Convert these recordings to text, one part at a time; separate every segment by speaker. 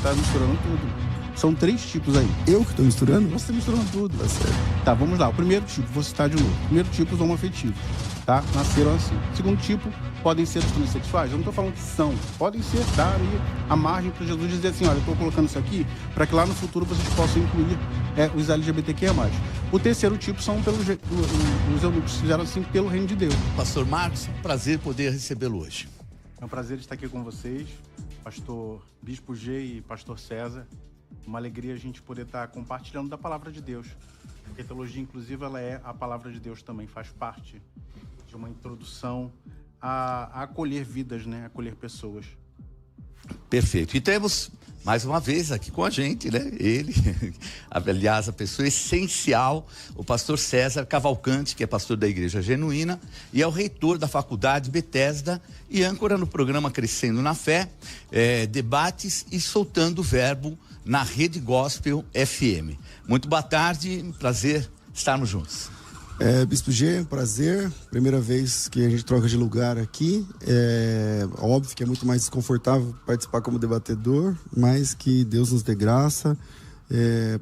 Speaker 1: tá misturando tudo. São 3 tipos aí.
Speaker 2: Eu que estou misturando?
Speaker 1: Você está misturando tudo.
Speaker 2: Tá certo.
Speaker 1: Tá, vamos lá. O primeiro tipo, vou citar de novo. O primeiro tipo, os homoafetivos, tá? Nasceram assim. O segundo tipo, podem ser os transexuais. Eu não estou falando que são. Podem ser, dar ali a margem para Jesus dizer assim, olha, eu estou colocando isso aqui para que lá no futuro vocês possam incluir os LGBTQIA+. O terceiro tipo são os eunucos que fizeram assim pelo reino de Deus.
Speaker 3: Pastor Marcos, prazer poder recebê-lo hoje.
Speaker 1: É um prazer estar aqui com vocês, pastor Bispo G e pastor César. Uma alegria a gente poder estar compartilhando da palavra de Deus. Porque a teologia inclusiva, ela é a palavra de Deus também, faz parte de uma introdução a acolher vidas, né? Acolher pessoas.
Speaker 3: Perfeito. E temos, mais uma vez, aqui com a gente, né? Ele, aliás, a pessoa essencial, o pastor César Cavalcante, que é pastor da Igreja Genuína e é o reitor da Faculdade Bethesda e âncora no programa Crescendo na Fé, debates e soltando o verbo na Rede Gospel FM. Muito boa tarde, prazer estarmos juntos.
Speaker 2: Bispo G, prazer. Primeira vez que a gente troca de lugar aqui. Óbvio que é muito mais desconfortável participar como debatedor, mas que Deus nos dê graça.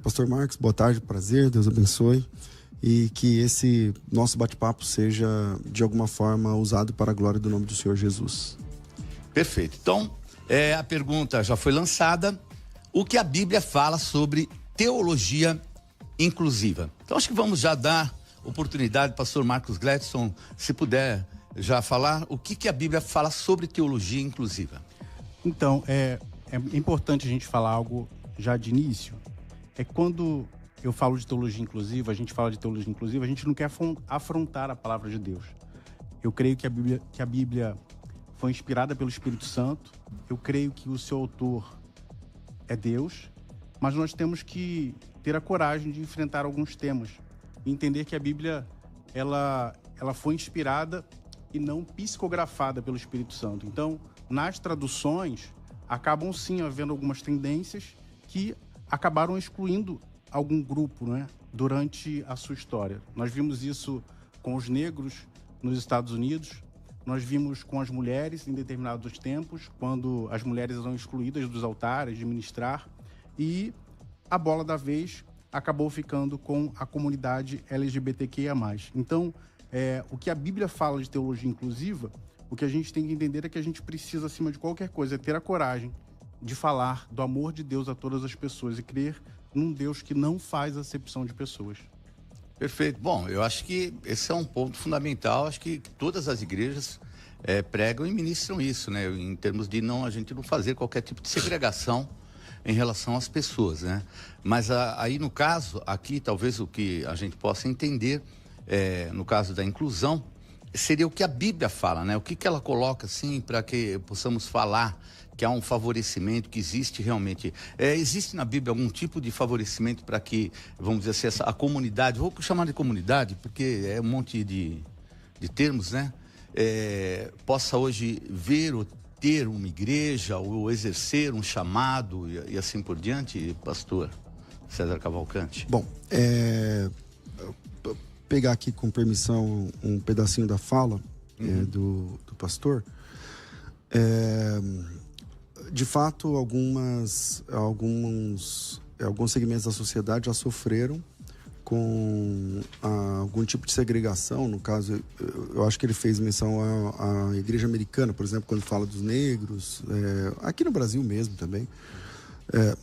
Speaker 2: Pastor Marcos, boa tarde, prazer, Deus abençoe. E que esse nosso bate-papo seja, de alguma forma, usado para a glória do nome do Senhor Jesus.
Speaker 3: Perfeito. Então, a pergunta já foi lançada. O que a Bíblia fala sobre teologia inclusiva? Então, acho que vamos já dar oportunidade, pastor Marcos Gladson, se puder já falar o que a Bíblia fala sobre teologia inclusiva.
Speaker 1: Então, é importante a gente falar algo já de início. Quando eu falo de teologia inclusiva, a gente fala de teologia inclusiva, a gente não quer afrontar a palavra de Deus. Eu creio que a Bíblia foi inspirada pelo Espírito Santo, eu creio que o seu autor é Deus, mas nós temos que ter a coragem de enfrentar alguns temas e entender que a Bíblia ela foi inspirada e não psicografada pelo Espírito Santo. Então, nas traduções, acabam sim havendo algumas tendências que acabaram excluindo algum grupo, né, durante a sua história. Nós vimos isso com os negros nos Estados Unidos, nós vimos com as mulheres em determinados tempos, quando as mulheres eram excluídas dos altares de ministrar, e a bola da vez acabou ficando com a comunidade LGBTQIA+. Então, o que a Bíblia fala de teologia inclusiva, o que a gente tem que entender é que a gente precisa, acima de qualquer coisa, ter a coragem de falar do amor de Deus a todas as pessoas e crer num Deus que não faz acepção de pessoas.
Speaker 3: Perfeito. Bom, eu acho que esse é um ponto fundamental. Acho que todas as igrejas pregam e ministram isso, né? Em termos de a gente não fazer qualquer tipo de segregação em relação às pessoas, né? Mas aí no caso, aqui talvez o que a gente possa entender, no caso da inclusão, seria o que a Bíblia fala, né? O que ela coloca assim para que possamos falar que há um favorecimento, que existe realmente. Existe na Bíblia algum tipo de favorecimento para que, vamos dizer assim, a comunidade, vou chamar de comunidade, porque é um monte de termos, né? Possa hoje ver ou ter uma igreja, ou exercer um chamado e assim por diante, pastor César Cavalcante?
Speaker 2: Bom, pegar aqui com permissão um pedacinho da fala do pastor. De fato, alguns segmentos da sociedade já sofreram com algum tipo de segregação. No caso, eu acho que ele fez menção à igreja americana, por exemplo, quando fala dos negros, aqui no Brasil mesmo também.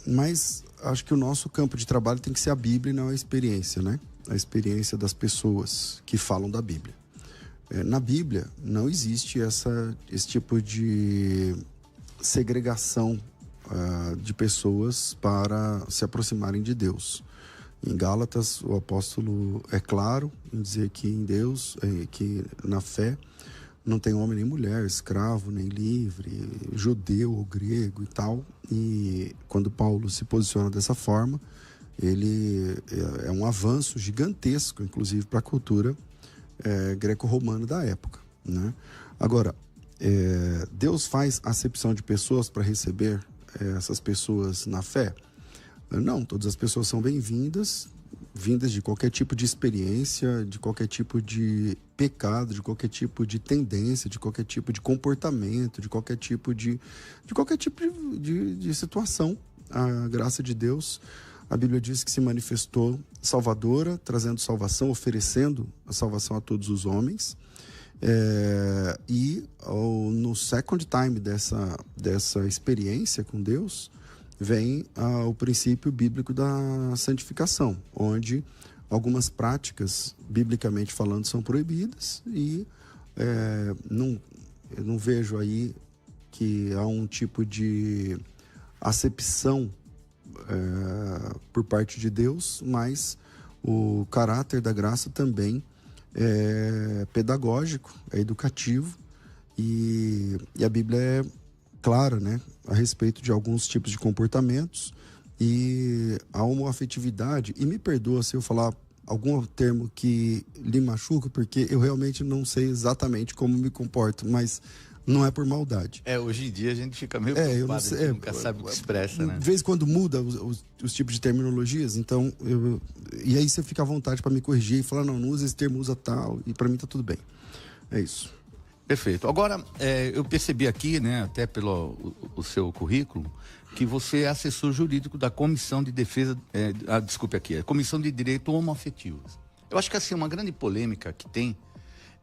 Speaker 2: Mas acho que o nosso campo de trabalho tem que ser a Bíblia e não a experiência, né? A experiência das pessoas que falam da Bíblia. Na Bíblia não existe esse tipo de segregação de pessoas para se aproximarem de Deus. Em Gálatas, o apóstolo é claro em dizer que em Deus, que na fé, não tem homem nem mulher, escravo nem livre, judeu ou grego e tal. E quando Paulo se posiciona dessa forma, ele é um avanço gigantesco, inclusive, para a cultura greco-romana da época, né? Agora, Deus faz acepção de pessoas para receber essas pessoas na fé? Não, todas as pessoas são bem-vindas, vindas de qualquer tipo de experiência, de qualquer tipo de pecado, de qualquer tipo de tendência, de qualquer tipo de comportamento, de qualquer tipo de situação a graça de Deus, a Bíblia diz que se manifestou salvadora, trazendo salvação, oferecendo a salvação a todos os homens. No second time dessa experiência com Deus, vem o princípio bíblico da santificação, onde algumas práticas, biblicamente falando, são proibidas e eu não vejo aí que há um tipo de acepção por parte de Deus, mas o caráter da graça também é pedagógico, é educativo e a Bíblia é clara, né, a respeito de alguns tipos de comportamentos e a homoafetividade. E me perdoa se eu falar algum termo que lhe machuca, porque eu realmente não sei exatamente como me comporto, mas não é por maldade.
Speaker 3: Hoje em dia a gente fica meio preocupado,
Speaker 2: eu não sei,
Speaker 3: a gente nunca sabe o que expressa, né?
Speaker 2: De vez em quando muda os tipos de terminologias, então e aí você fica à vontade para me corrigir e falar, não usa esse termo, usa tal, e para mim tá tudo bem. É isso.
Speaker 3: Perfeito. Agora, eu percebi aqui, né, até pelo o seu currículo, que você é assessor jurídico da Comissão de Defesa, a Comissão de Direito Homoafetivos. Eu acho que assim, uma grande polêmica que tem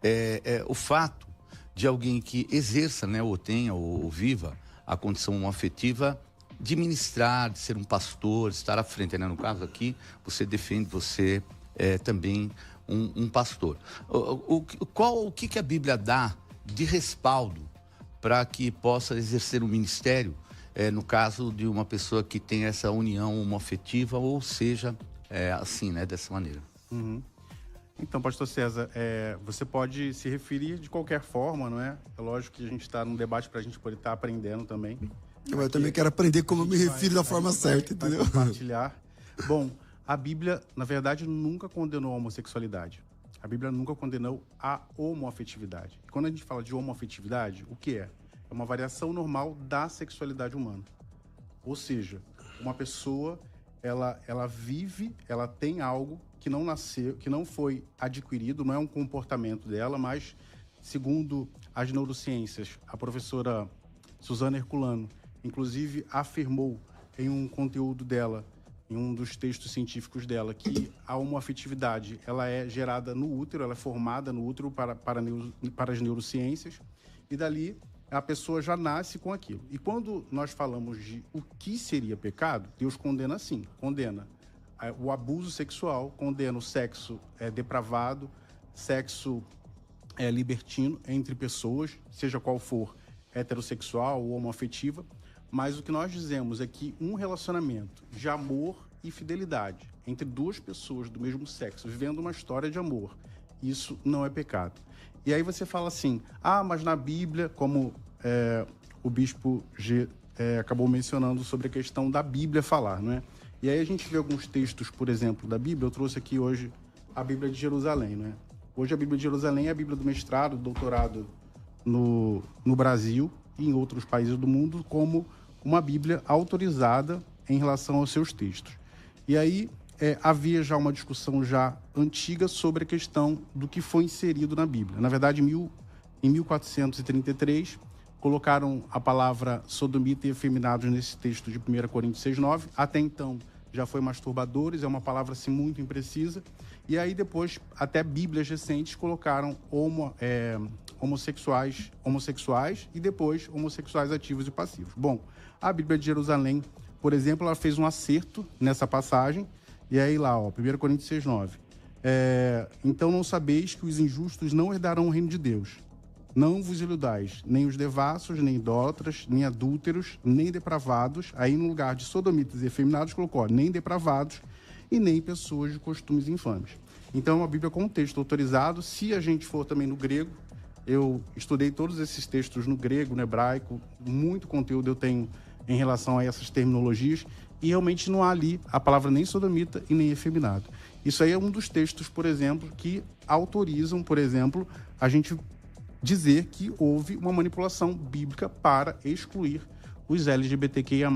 Speaker 3: é o fato de alguém que exerça, né, ou tenha, ou viva a condição homoafetiva, de ministrar, de ser um pastor, de estar à frente, né? No caso aqui, você defende, você é também um pastor. O que a Bíblia dá de respaldo para que possa exercer um ministério, no caso de uma pessoa que tem essa união homoafetiva, ou seja, assim, né, dessa maneira?
Speaker 1: Uhum. Então, pastor César, você pode se referir de qualquer forma, não é? É lógico que a gente está num debate para a gente poder estar aprendendo também.
Speaker 2: Eu também quero aprender como eu me refiro da forma certa, entendeu?
Speaker 1: Compartilhar. Bom, a Bíblia, na verdade, nunca condenou a homossexualidade. A Bíblia nunca condenou a homoafetividade. E quando a gente fala de homoafetividade, o que é? É uma variação normal da sexualidade humana. Ou seja, uma pessoa, ela vive, ela tem algo que não nasceu, que não foi adquirido, não é um comportamento dela, mas, segundo as neurociências, a professora Suzana Herculano, inclusive, afirmou em um conteúdo dela, em um dos textos científicos dela, que a homoafetividade, ela é gerada no útero, ela é formada no útero para as neurociências, e dali a pessoa já nasce com aquilo. E quando nós falamos de o que seria pecado, Deus condena assim, condena o abuso sexual, condena o sexo depravado, sexo libertino entre pessoas, seja qual for, heterossexual ou homoafetiva, mas o que nós dizemos é que um relacionamento de amor e fidelidade entre duas pessoas do mesmo sexo, vivendo uma história de amor, isso não é pecado. E aí você fala assim, mas na Bíblia, como o bispo G acabou mencionando sobre a questão da Bíblia falar, não é? E aí a gente vê alguns textos, por exemplo, da Bíblia. Eu trouxe aqui hoje a Bíblia de Jerusalém, né? Hoje a Bíblia de Jerusalém é a Bíblia do mestrado, doutorado no Brasil e em outros países do mundo, como uma Bíblia autorizada em relação aos seus textos. E aí havia já uma discussão já antiga sobre a questão do que foi inserido na Bíblia. Na verdade, em 1433, colocaram a palavra sodomita e efeminados nesse texto de 1 Coríntios 6,9. Até então, já foi masturbadores, é uma palavra assim muito imprecisa. E aí depois, até Bíblias recentes colocaram homossexuais e depois homossexuais ativos e passivos. Bom, a Bíblia de Jerusalém, por exemplo, ela fez um acerto nessa passagem. E aí lá, 1 Coríntios 6,9. Então não sabeis que os injustos não herdarão o reino de Deus. Não vos iludais, nem os devassos, nem idólatras, nem adúlteros, nem depravados. Aí no lugar de sodomitas e efeminados colocou, nem depravados e nem pessoas de costumes infames. Então a Bíblia com um texto autorizado. Se a gente for também no grego, eu estudei todos esses textos no grego, no hebraico, muito conteúdo eu tenho em relação a essas terminologias, e realmente não há ali a palavra nem sodomita e nem efeminado. Isso aí é um dos textos, por exemplo, que autorizam, por exemplo, a gente dizer que houve uma manipulação bíblica para excluir os LGBTQIA+,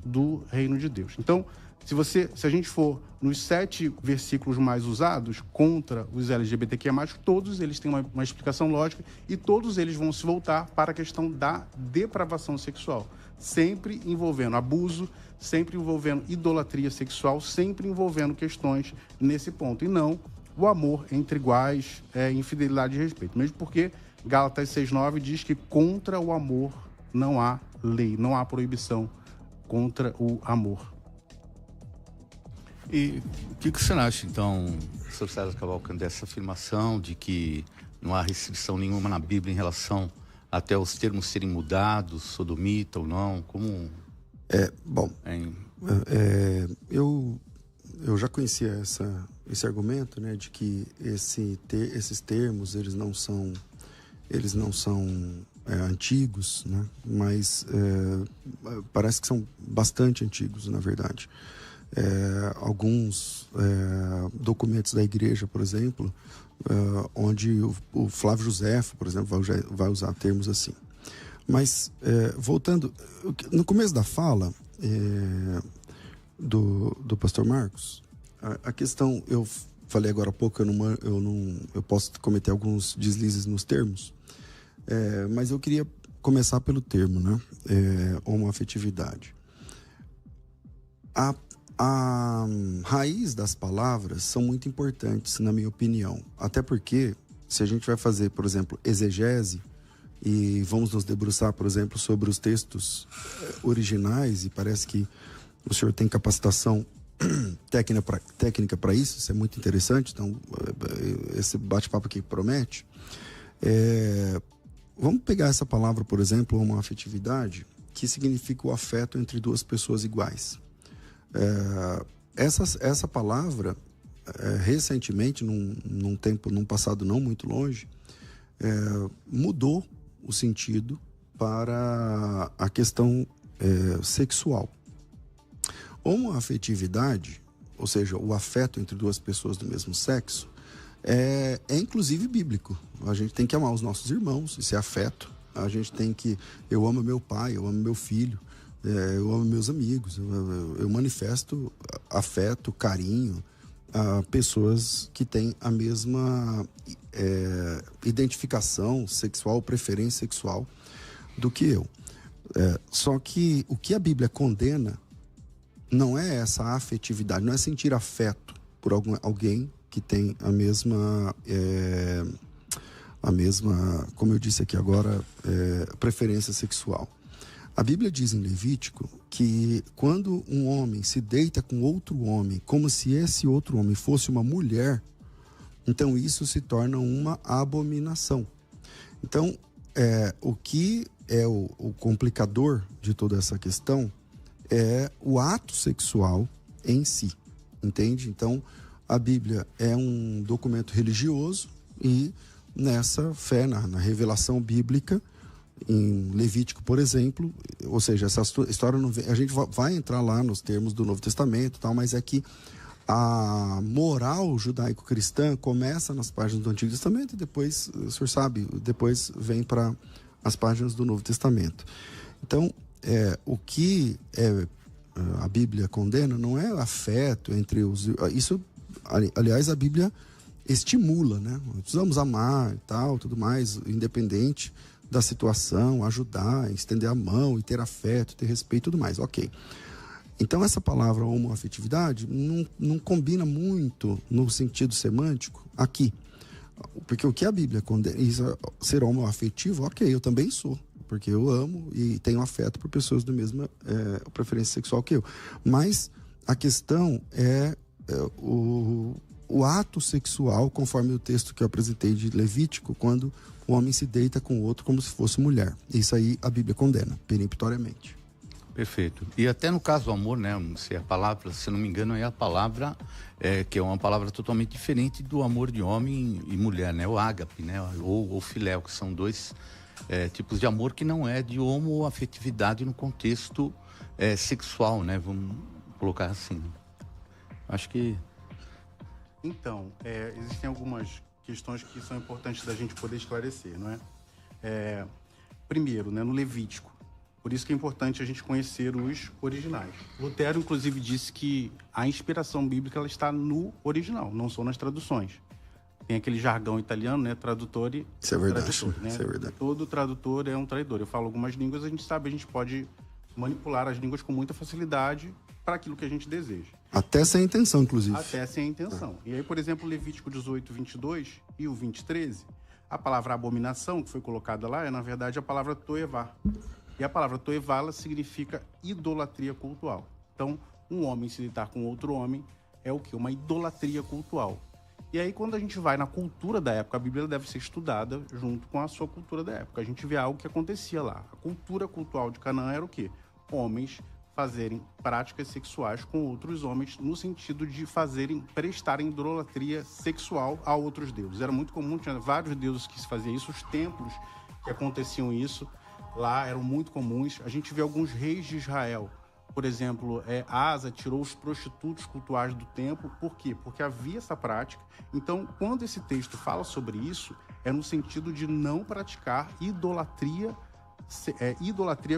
Speaker 1: do reino de Deus. Então, se a gente for nos 7 versículos mais usados contra os LGBTQIA+, todos eles têm uma explicação lógica e todos eles vão se voltar para a questão da depravação sexual, sempre envolvendo abuso, sempre envolvendo idolatria sexual, sempre envolvendo questões nesse ponto, e não o amor entre iguais, infidelidade e respeito. Mesmo porque Gálatas 6,9 diz que contra o amor não há lei, não há proibição contra o amor.
Speaker 3: E o que você acha, então, Sr. César Cavalcante, dessa afirmação de que não há restrição nenhuma na Bíblia em relação até os termos serem mudados, sodomita ou não? Como...
Speaker 2: Eu já conhecia esse argumento, né, de que esses termos eles não são antigos, né, mas parece que são bastante antigos, na verdade. Alguns documentos da igreja, por exemplo, onde o Flávio Joséfo, por exemplo, vai usar termos assim. Mas, voltando, no começo da fala do pastor Marcos, a questão, eu falei agora há pouco, eu posso cometer alguns deslizes nos termos, mas eu queria começar pelo termo, né? Homoafetividade. A raiz das palavras são muito importantes, na minha opinião. Até porque, se a gente vai fazer, por exemplo, exegese, e vamos nos debruçar, por exemplo, sobre os textos originais, e parece que o senhor tem capacitação técnica para isso é muito interessante, então esse bate-papo aqui promete. Vamos pegar essa palavra, por exemplo, homoafetividade, que significa o afeto entre duas pessoas iguais. Essa palavra, recentemente, num passado não muito longe, mudou o sentido para a questão sexual. Homoafetividade, ou seja, o afeto entre duas pessoas do mesmo sexo, é inclusive bíblico. A gente tem que amar os nossos irmãos, isso é afeto. A gente tem que... Eu amo meu pai, eu amo meu filho, eu amo meus amigos, eu manifesto afeto, carinho a pessoas que têm a mesma identificação sexual, preferência sexual do que eu. Só que o que a Bíblia condena não é essa afetividade, não é sentir afeto por alguém que tem a mesma, como eu disse aqui agora, preferência sexual. A Bíblia diz em Levítico que quando um homem se deita com outro homem, como se esse outro homem fosse uma mulher, então isso se torna uma abominação. Então, o que é o complicador de toda essa questão é o ato sexual em si, entende? Então, a Bíblia é um documento religioso e nessa fé, na revelação bíblica, em Levítico, por exemplo, ou seja, essa história não vem, a gente vai entrar lá nos termos do Novo Testamento e tal, mas é que a moral judaico-cristã começa nas páginas do Antigo Testamento e depois, o senhor sabe, depois vem para as páginas do Novo Testamento. Então, o que a Bíblia condena não é afeto entre os... Isso, aliás, a Bíblia estimula, né? Precisamos amar e tal, tudo mais, independente da situação, ajudar, estender a mão e ter afeto, ter respeito e tudo mais, ok. Então essa palavra homoafetividade não combina muito no sentido semântico aqui, porque o que a Bíblia condena, ser homoafetivo, ok, eu também sou, porque eu amo e tenho afeto por pessoas da mesma preferência sexual que eu, mas a questão é o ato sexual, conforme o texto que eu apresentei de Levítico, quando o homem se deita com o outro como se fosse mulher. Isso aí a Bíblia condena, peremptoriamente.
Speaker 3: Perfeito. E até no caso do amor, né, se a palavra, se não me engano, é a palavra, que é uma palavra totalmente diferente do amor de homem e mulher, né, o ágape, né, ou filéu, que são dois tipos de amor que não é de homoafetividade no contexto sexual, né, vamos colocar assim. Acho que...
Speaker 1: Então, existem algumas questões que são importantes da gente poder esclarecer, não é? Primeiro, né, no Levítico, por isso que é importante a gente conhecer os originais. Lutero, inclusive, disse que a inspiração bíblica ela está no original, não só nas traduções. Tem aquele jargão italiano, né, tradutor e...
Speaker 2: Isso é verdade,
Speaker 1: tradutor, né?
Speaker 2: Isso é verdade.
Speaker 1: Todo tradutor é um traidor. Eu falo algumas línguas, a gente sabe, a gente pode manipular as línguas com muita facilidade para aquilo que a gente deseja.
Speaker 2: Até sem intenção, inclusive.
Speaker 1: Até sem intenção. E aí, por exemplo, Levítico 18, 22 e o 20, 13, a palavra abominação que foi colocada lá é, na verdade, a palavra toevá. E a palavra toevá, ela significa idolatria cultual. Então, um homem se deitar com outro homem é o quê? Uma idolatria cultual. E aí, quando a gente vai na cultura da época, a Bíblia deve ser estudada junto com a sua cultura da época. A gente vê algo que acontecia lá. A cultura cultural de Canaã era o quê? Homens fazerem práticas sexuais com outros homens no sentido de prestarem idolatria sexual a outros deuses. Era muito comum, tinha vários deuses que se fazia isso, os templos que aconteciam isso lá eram muito comuns. A gente vê alguns reis de Israel, por exemplo, Asa tirou os prostitutos cultuais do templo. Por quê? Porque havia essa prática. Então, quando esse texto fala sobre isso, é no sentido de não praticar idolatria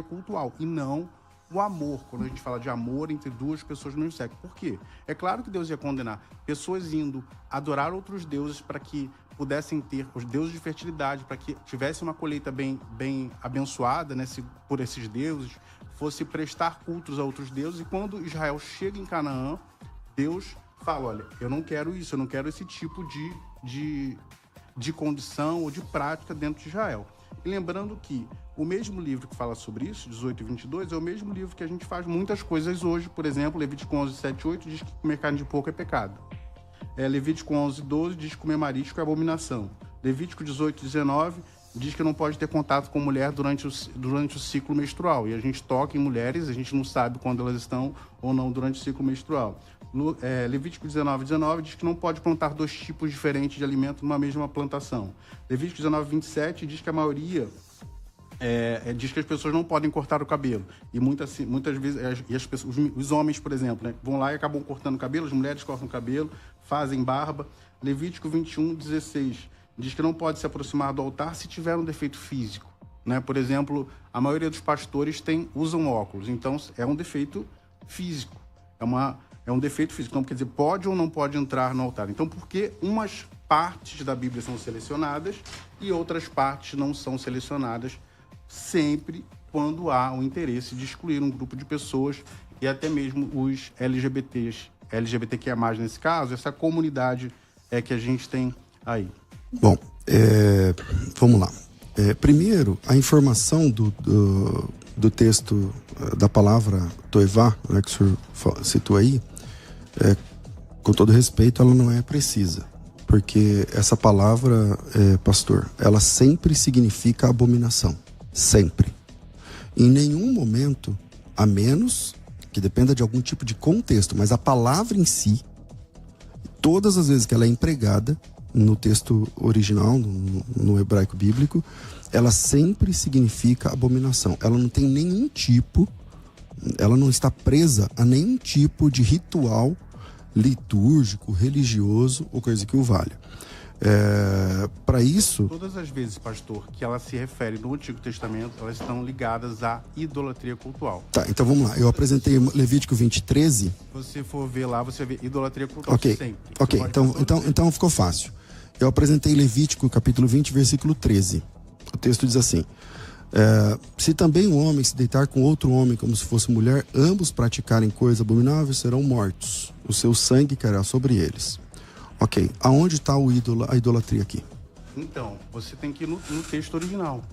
Speaker 1: cultual e não o amor, quando a gente fala de amor entre duas pessoas do mesmo sexo. Por quê? É claro que Deus ia condenar pessoas indo adorar outros deuses para que pudessem ter os deuses de fertilidade, para que tivesse uma colheita bem abençoada, né, por esses deuses, fosse prestar cultos a outros deuses. E quando Israel chega em Canaã, Deus fala, olha, eu não quero isso, eu não quero esse tipo de condição ou de prática dentro de Israel. E lembrando que o mesmo livro que fala sobre isso, 18 e 22, é o mesmo livro que a gente faz muitas coisas hoje. Por exemplo, Levítico 11, 7 e 8 diz que comer carne de porco é pecado. Levítico 11, 12 diz que comer marisco é abominação. Levítico 18, 19 diz que não pode ter contato com mulher durante o ciclo menstrual. E a gente toca em mulheres, a gente não sabe quando elas estão ou não durante o ciclo menstrual. Levítico 19, 19 diz que não pode plantar dois tipos diferentes de alimento numa mesma plantação. Levítico 19, 27 diz que a maioria diz que as pessoas não podem cortar o cabelo. E muitas vezes os homens, por exemplo, né, vão lá e acabam cortando o cabelo, as mulheres cortam o cabelo, fazem barba. Levítico 21, 16 diz que não pode se aproximar do altar se tiver um defeito físico. Né? Por exemplo, a maioria dos pastores usam óculos, então é um defeito físico. É um defeito físico. Então, quer dizer, pode ou não pode entrar no altar. Então, por que umas partes da Bíblia são selecionadas e outras partes não são selecionadas? Sempre quando há o interesse de excluir um grupo de pessoas e até mesmo os LGBTQIA+, nesse caso, essa comunidade que a gente tem aí.
Speaker 2: Bom, vamos lá. Primeiro, a informação do texto da palavra toevá, né, que o senhor citou aí, com todo respeito, ela não é precisa. Porque essa palavra, pastor, ela sempre significa abominação. Sempre. Em nenhum momento, a menos que dependa de algum tipo de contexto, mas a palavra em si, todas as vezes que ela é empregada no texto original, no hebraico bíblico, ela sempre significa abominação. Ela não tem nenhum tipo, ela não está presa a nenhum tipo de ritual litúrgico, religioso ou coisa que o valha. Para isso...
Speaker 1: Todas as vezes, pastor, que ela se refere no Antigo Testamento, elas estão ligadas à idolatria cultual.
Speaker 2: Tá, então vamos lá. Eu apresentei Levítico 20, 13. Se
Speaker 1: você for ver lá, você vê idolatria cultual sempre.
Speaker 2: Ok, então ficou fácil. Eu apresentei Levítico capítulo 20, versículo 13. O texto diz assim: se também um homem se deitar com outro homem como se fosse mulher, ambos praticarem coisa abominável, serão mortos. O seu sangue cairá sobre eles. Ok, aonde está a idolatria aqui?
Speaker 1: Então, você tem que ir no texto original,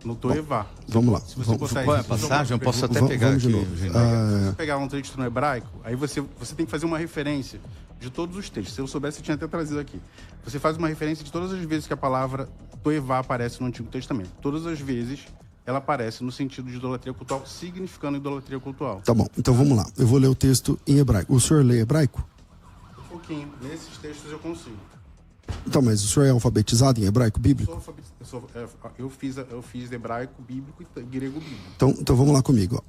Speaker 1: no Toevá.
Speaker 2: Vamos lá.
Speaker 3: Se você botar qual é a passagem, eu posso até pegar aqui.
Speaker 2: De novo.
Speaker 1: Se você pegar um texto no hebraico, aí você tem que fazer uma referência de todos os textos. Se eu soubesse, eu tinha até trazido aqui. Você faz uma referência de todas as vezes que a palavra Toevá aparece no Antigo Testamento. Todas as vezes ela aparece no sentido de idolatria cultural, significando idolatria cultural.
Speaker 2: Tá bom, então vamos lá. Eu vou ler o texto em hebraico. O senhor lê hebraico?
Speaker 1: Um pouquinho. Nesses textos eu consigo.
Speaker 2: Então, mas o senhor é alfabetizado em hebraico bíblico?
Speaker 1: Eu fiz hebraico bíblico e grego bíblico.
Speaker 2: Então vamos lá comigo.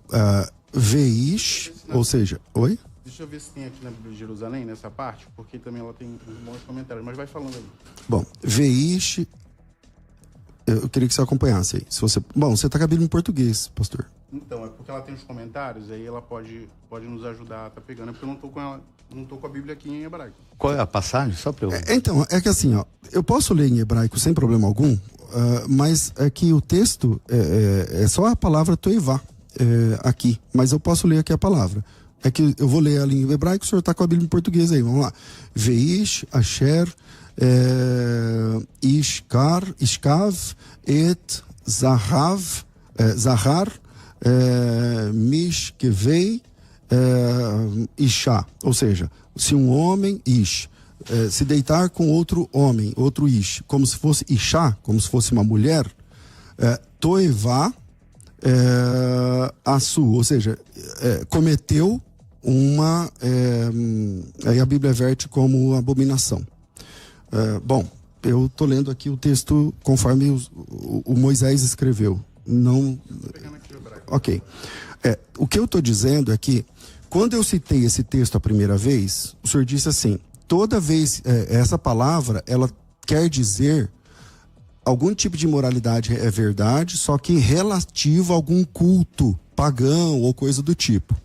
Speaker 2: Veish, ou seja... Oi?
Speaker 1: Deixa eu ver se tem aqui na Bíblia de Jerusalém, nessa parte, porque também ela tem uns bons comentários, mas vai falando aí. Bom,
Speaker 2: Veish... Eu queria que você acompanhasse aí. Você está com a Bíblia em português, pastor.
Speaker 1: Então, é porque ela tem os comentários, aí ela pode nos ajudar a tá pegando. É porque eu não tô com a Bíblia aqui em hebraico.
Speaker 3: Qual é a passagem? Só para eu...
Speaker 2: Então, é que assim, ó, eu posso ler em hebraico sem problema algum, mas é que o texto é só a palavra toivá. aqui, mas eu posso ler aqui a palavra. É que eu vou ler ela em hebraico, o senhor está com a Bíblia em português aí, vamos lá. Veish, Asher, Ishkar, Ishkav, Et, Zahar, Mishkevei, Isha. Ou seja, se um homem, Ish, se deitar com outro homem, outro Ish, como se fosse Isha, como se fosse uma mulher, Toevá, Assu, ou seja, cometeu uma, aí a Bíblia verte como abominação. Bom, eu tô lendo aqui o texto conforme o Moisés escreveu. Não. Ok. O que eu tô dizendo é que quando eu citei esse texto a primeira vez, o senhor disse assim: toda vez essa palavra ela quer dizer algum tipo de moralidade é verdade, só que relativo a algum culto pagão ou coisa do tipo.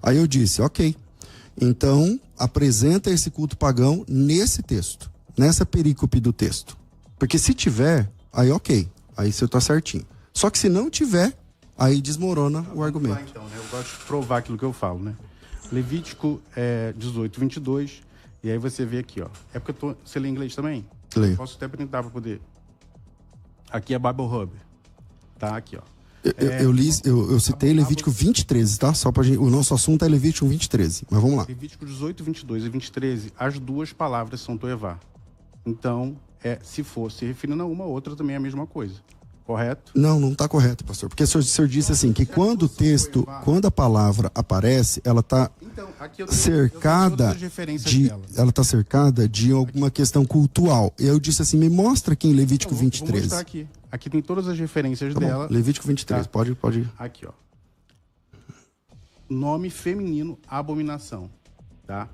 Speaker 2: Aí eu disse, ok, então apresenta esse culto pagão nesse texto, nessa perícope do texto. Porque se tiver, aí ok, aí você tá certinho. Só que se não tiver, aí desmorona o argumento.
Speaker 1: Lá, então, né? Eu gosto de provar aquilo que eu falo, né? Levítico 18, 22, e aí você vê aqui, ó. É porque você lê inglês também?
Speaker 2: Leio.
Speaker 1: Posso até printar para poder. Aqui é Bible Hub. Tá aqui, ó.
Speaker 2: Eu citei Levítico 20:13, tá? Só pra gente, o nosso assunto é Levítico 20:13, mas vamos lá.
Speaker 1: Levítico 18, 22 e 20:13, as duas palavras são toevá. Então, se for se referindo a uma, outra também é a mesma coisa. Correto?
Speaker 2: Não tá correto, pastor. Porque o senhor disse assim, que quando o texto, quando a palavra aparece, ela tá cercada ela tá cercada de alguma questão cultural. Eu disse assim, me mostra aqui em Levítico 20:13. Vou mostrar
Speaker 1: aqui. Aqui tem todas as referências dela.
Speaker 2: Bom, Levítico 20:13, tá. Pode ir.
Speaker 1: Aqui, ó. Nome feminino, abominação. Tá?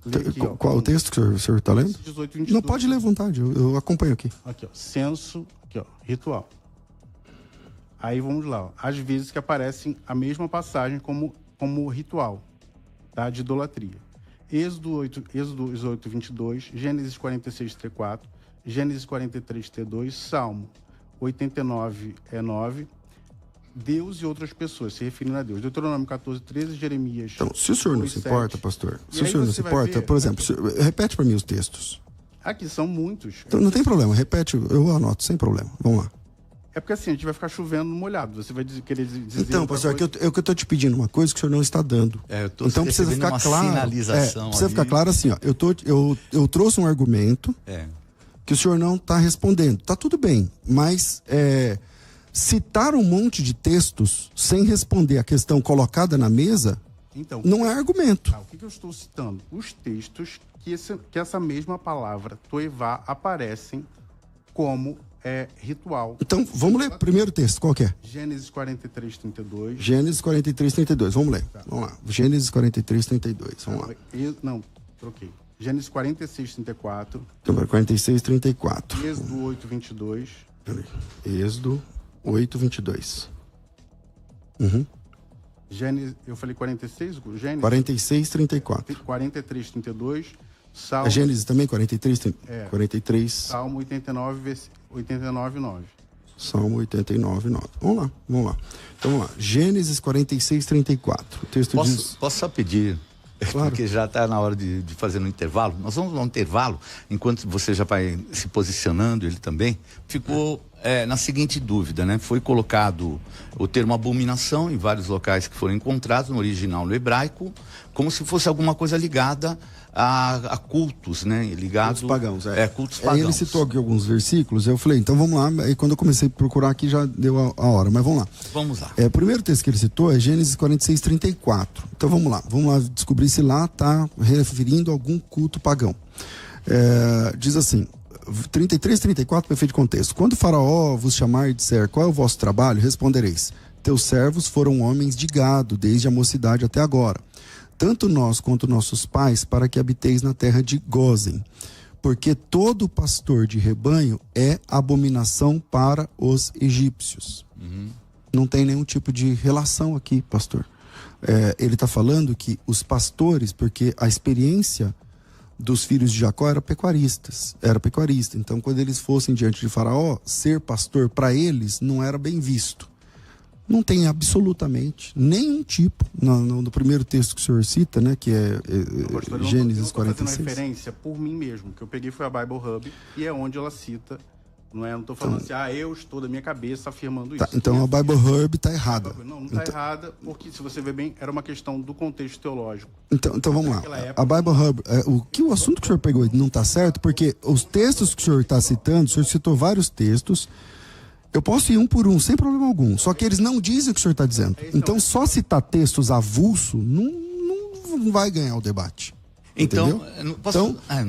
Speaker 2: Aqui, ó, qual o texto que o senhor está lendo?
Speaker 1: 18, 22.
Speaker 2: Não, pode ler à vontade, eu acompanho aqui.
Speaker 1: Aqui, ó. Censo, aqui, ó. Ritual. Aí vamos lá, ó. Às vezes que aparecem a mesma passagem como ritual, tá? De idolatria. Êxodo 18, 22, Gênesis 46, 34, Gênesis 43, T2, Salmo 89, 9, Deus e outras pessoas, se referindo a Deus. Deuteronômio 14, 13, Jeremias.
Speaker 2: Então, se o senhor não se importa, pastor, se o senhor não se importa,
Speaker 1: ver,
Speaker 2: por exemplo, repete para mim os textos.
Speaker 1: Aqui são muitos.
Speaker 2: Então, não tem problema, repete, eu anoto, sem problema. Vamos lá.
Speaker 1: É porque assim, a gente vai ficar chovendo no molhado. Você vai querer dizer.
Speaker 2: Então, pastor, é que eu tô te pedindo uma coisa que o senhor não está dando. Então precisa ficar claro. Precisa ficar claro assim, ó. Eu trouxe um argumento que o senhor não está respondendo. Tá tudo bem, mas citar um monte de textos sem responder a questão colocada na mesa então, não é argumento.
Speaker 1: O que eu estou citando? Os textos que essa mesma palavra, toevá, aparecem como ritual.
Speaker 2: Então, vamos ler o primeiro texto, qual que é?
Speaker 1: Gênesis 43, 32.
Speaker 2: Gênesis 43, 32, vamos ler. Tá. Vamos lá, Gênesis 43, 32, vamos lá.
Speaker 1: Não, troquei. Gênesis 46, 34.
Speaker 2: Então, 46, 34.
Speaker 1: Êxodo 8, 22.
Speaker 2: Êxodo 8, 22.
Speaker 1: Gênesis, eu falei 46? Gênesis?
Speaker 2: 46, 34.
Speaker 1: 43, 32. Salmo,
Speaker 2: Gênesis também, 43, 43.
Speaker 1: Salmo 89, 9.
Speaker 2: Salmo 89, 9. Vamos lá. Então vamos lá. Gênesis 46, 34. O texto diz...
Speaker 3: Posso só pedir,
Speaker 2: claro.
Speaker 3: Porque já está na hora de fazer um intervalo. Nós vamos a um intervalo, enquanto você já vai se posicionando, ele também. Ficou na seguinte dúvida, né? Foi colocado o termo abominação em vários locais que foram encontrados, no original no hebraico, como se fosse alguma coisa ligada a cultos, né? Ligados
Speaker 2: cultos pagãos,
Speaker 3: cultos pagãos.
Speaker 2: Ele citou aqui alguns versículos, eu falei, então vamos lá, e quando eu comecei a procurar aqui já deu a hora, mas vamos lá.
Speaker 3: Vamos lá.
Speaker 2: O primeiro texto que ele citou é Gênesis 46, 34. Então vamos lá descobrir se lá está referindo a algum culto pagão. Diz assim, 33, 34, perfeito contexto. Quando o faraó vos chamar e disser, qual é o vosso trabalho? Respondereis, teus servos foram homens de gado, desde a mocidade até agora. Tanto nós quanto nossos pais, para que habiteis na terra de Gósen. Porque todo pastor de rebanho é abominação para os egípcios. Não tem nenhum tipo de relação aqui, pastor. Ele está falando que os pastores, porque a experiência dos filhos de Jacó era pecuarista. Então, quando eles fossem diante de Faraó, ser pastor para eles não era bem visto. Não tem absolutamente nenhum tipo, no primeiro texto que o senhor cita, né, que é Gênesis 46. Eu estou
Speaker 1: fazendo referência por mim mesmo, que eu peguei foi a Bible Hub, e é onde ela cita, não estou falando eu estou da minha cabeça afirmando isso.
Speaker 2: Então a Bible Hub está errada.
Speaker 1: Não está errada, porque se você ver bem, era uma questão do contexto teológico.
Speaker 2: Então vamos lá, a Bible Hub, o assunto que o senhor pegou não está certo, porque os textos que o senhor está citando, o senhor citou vários textos. Eu posso ir um por um, sem problema algum. Só que eles não dizem o que o senhor está dizendo. Então, só citar textos avulso não vai ganhar o debate. Entendeu?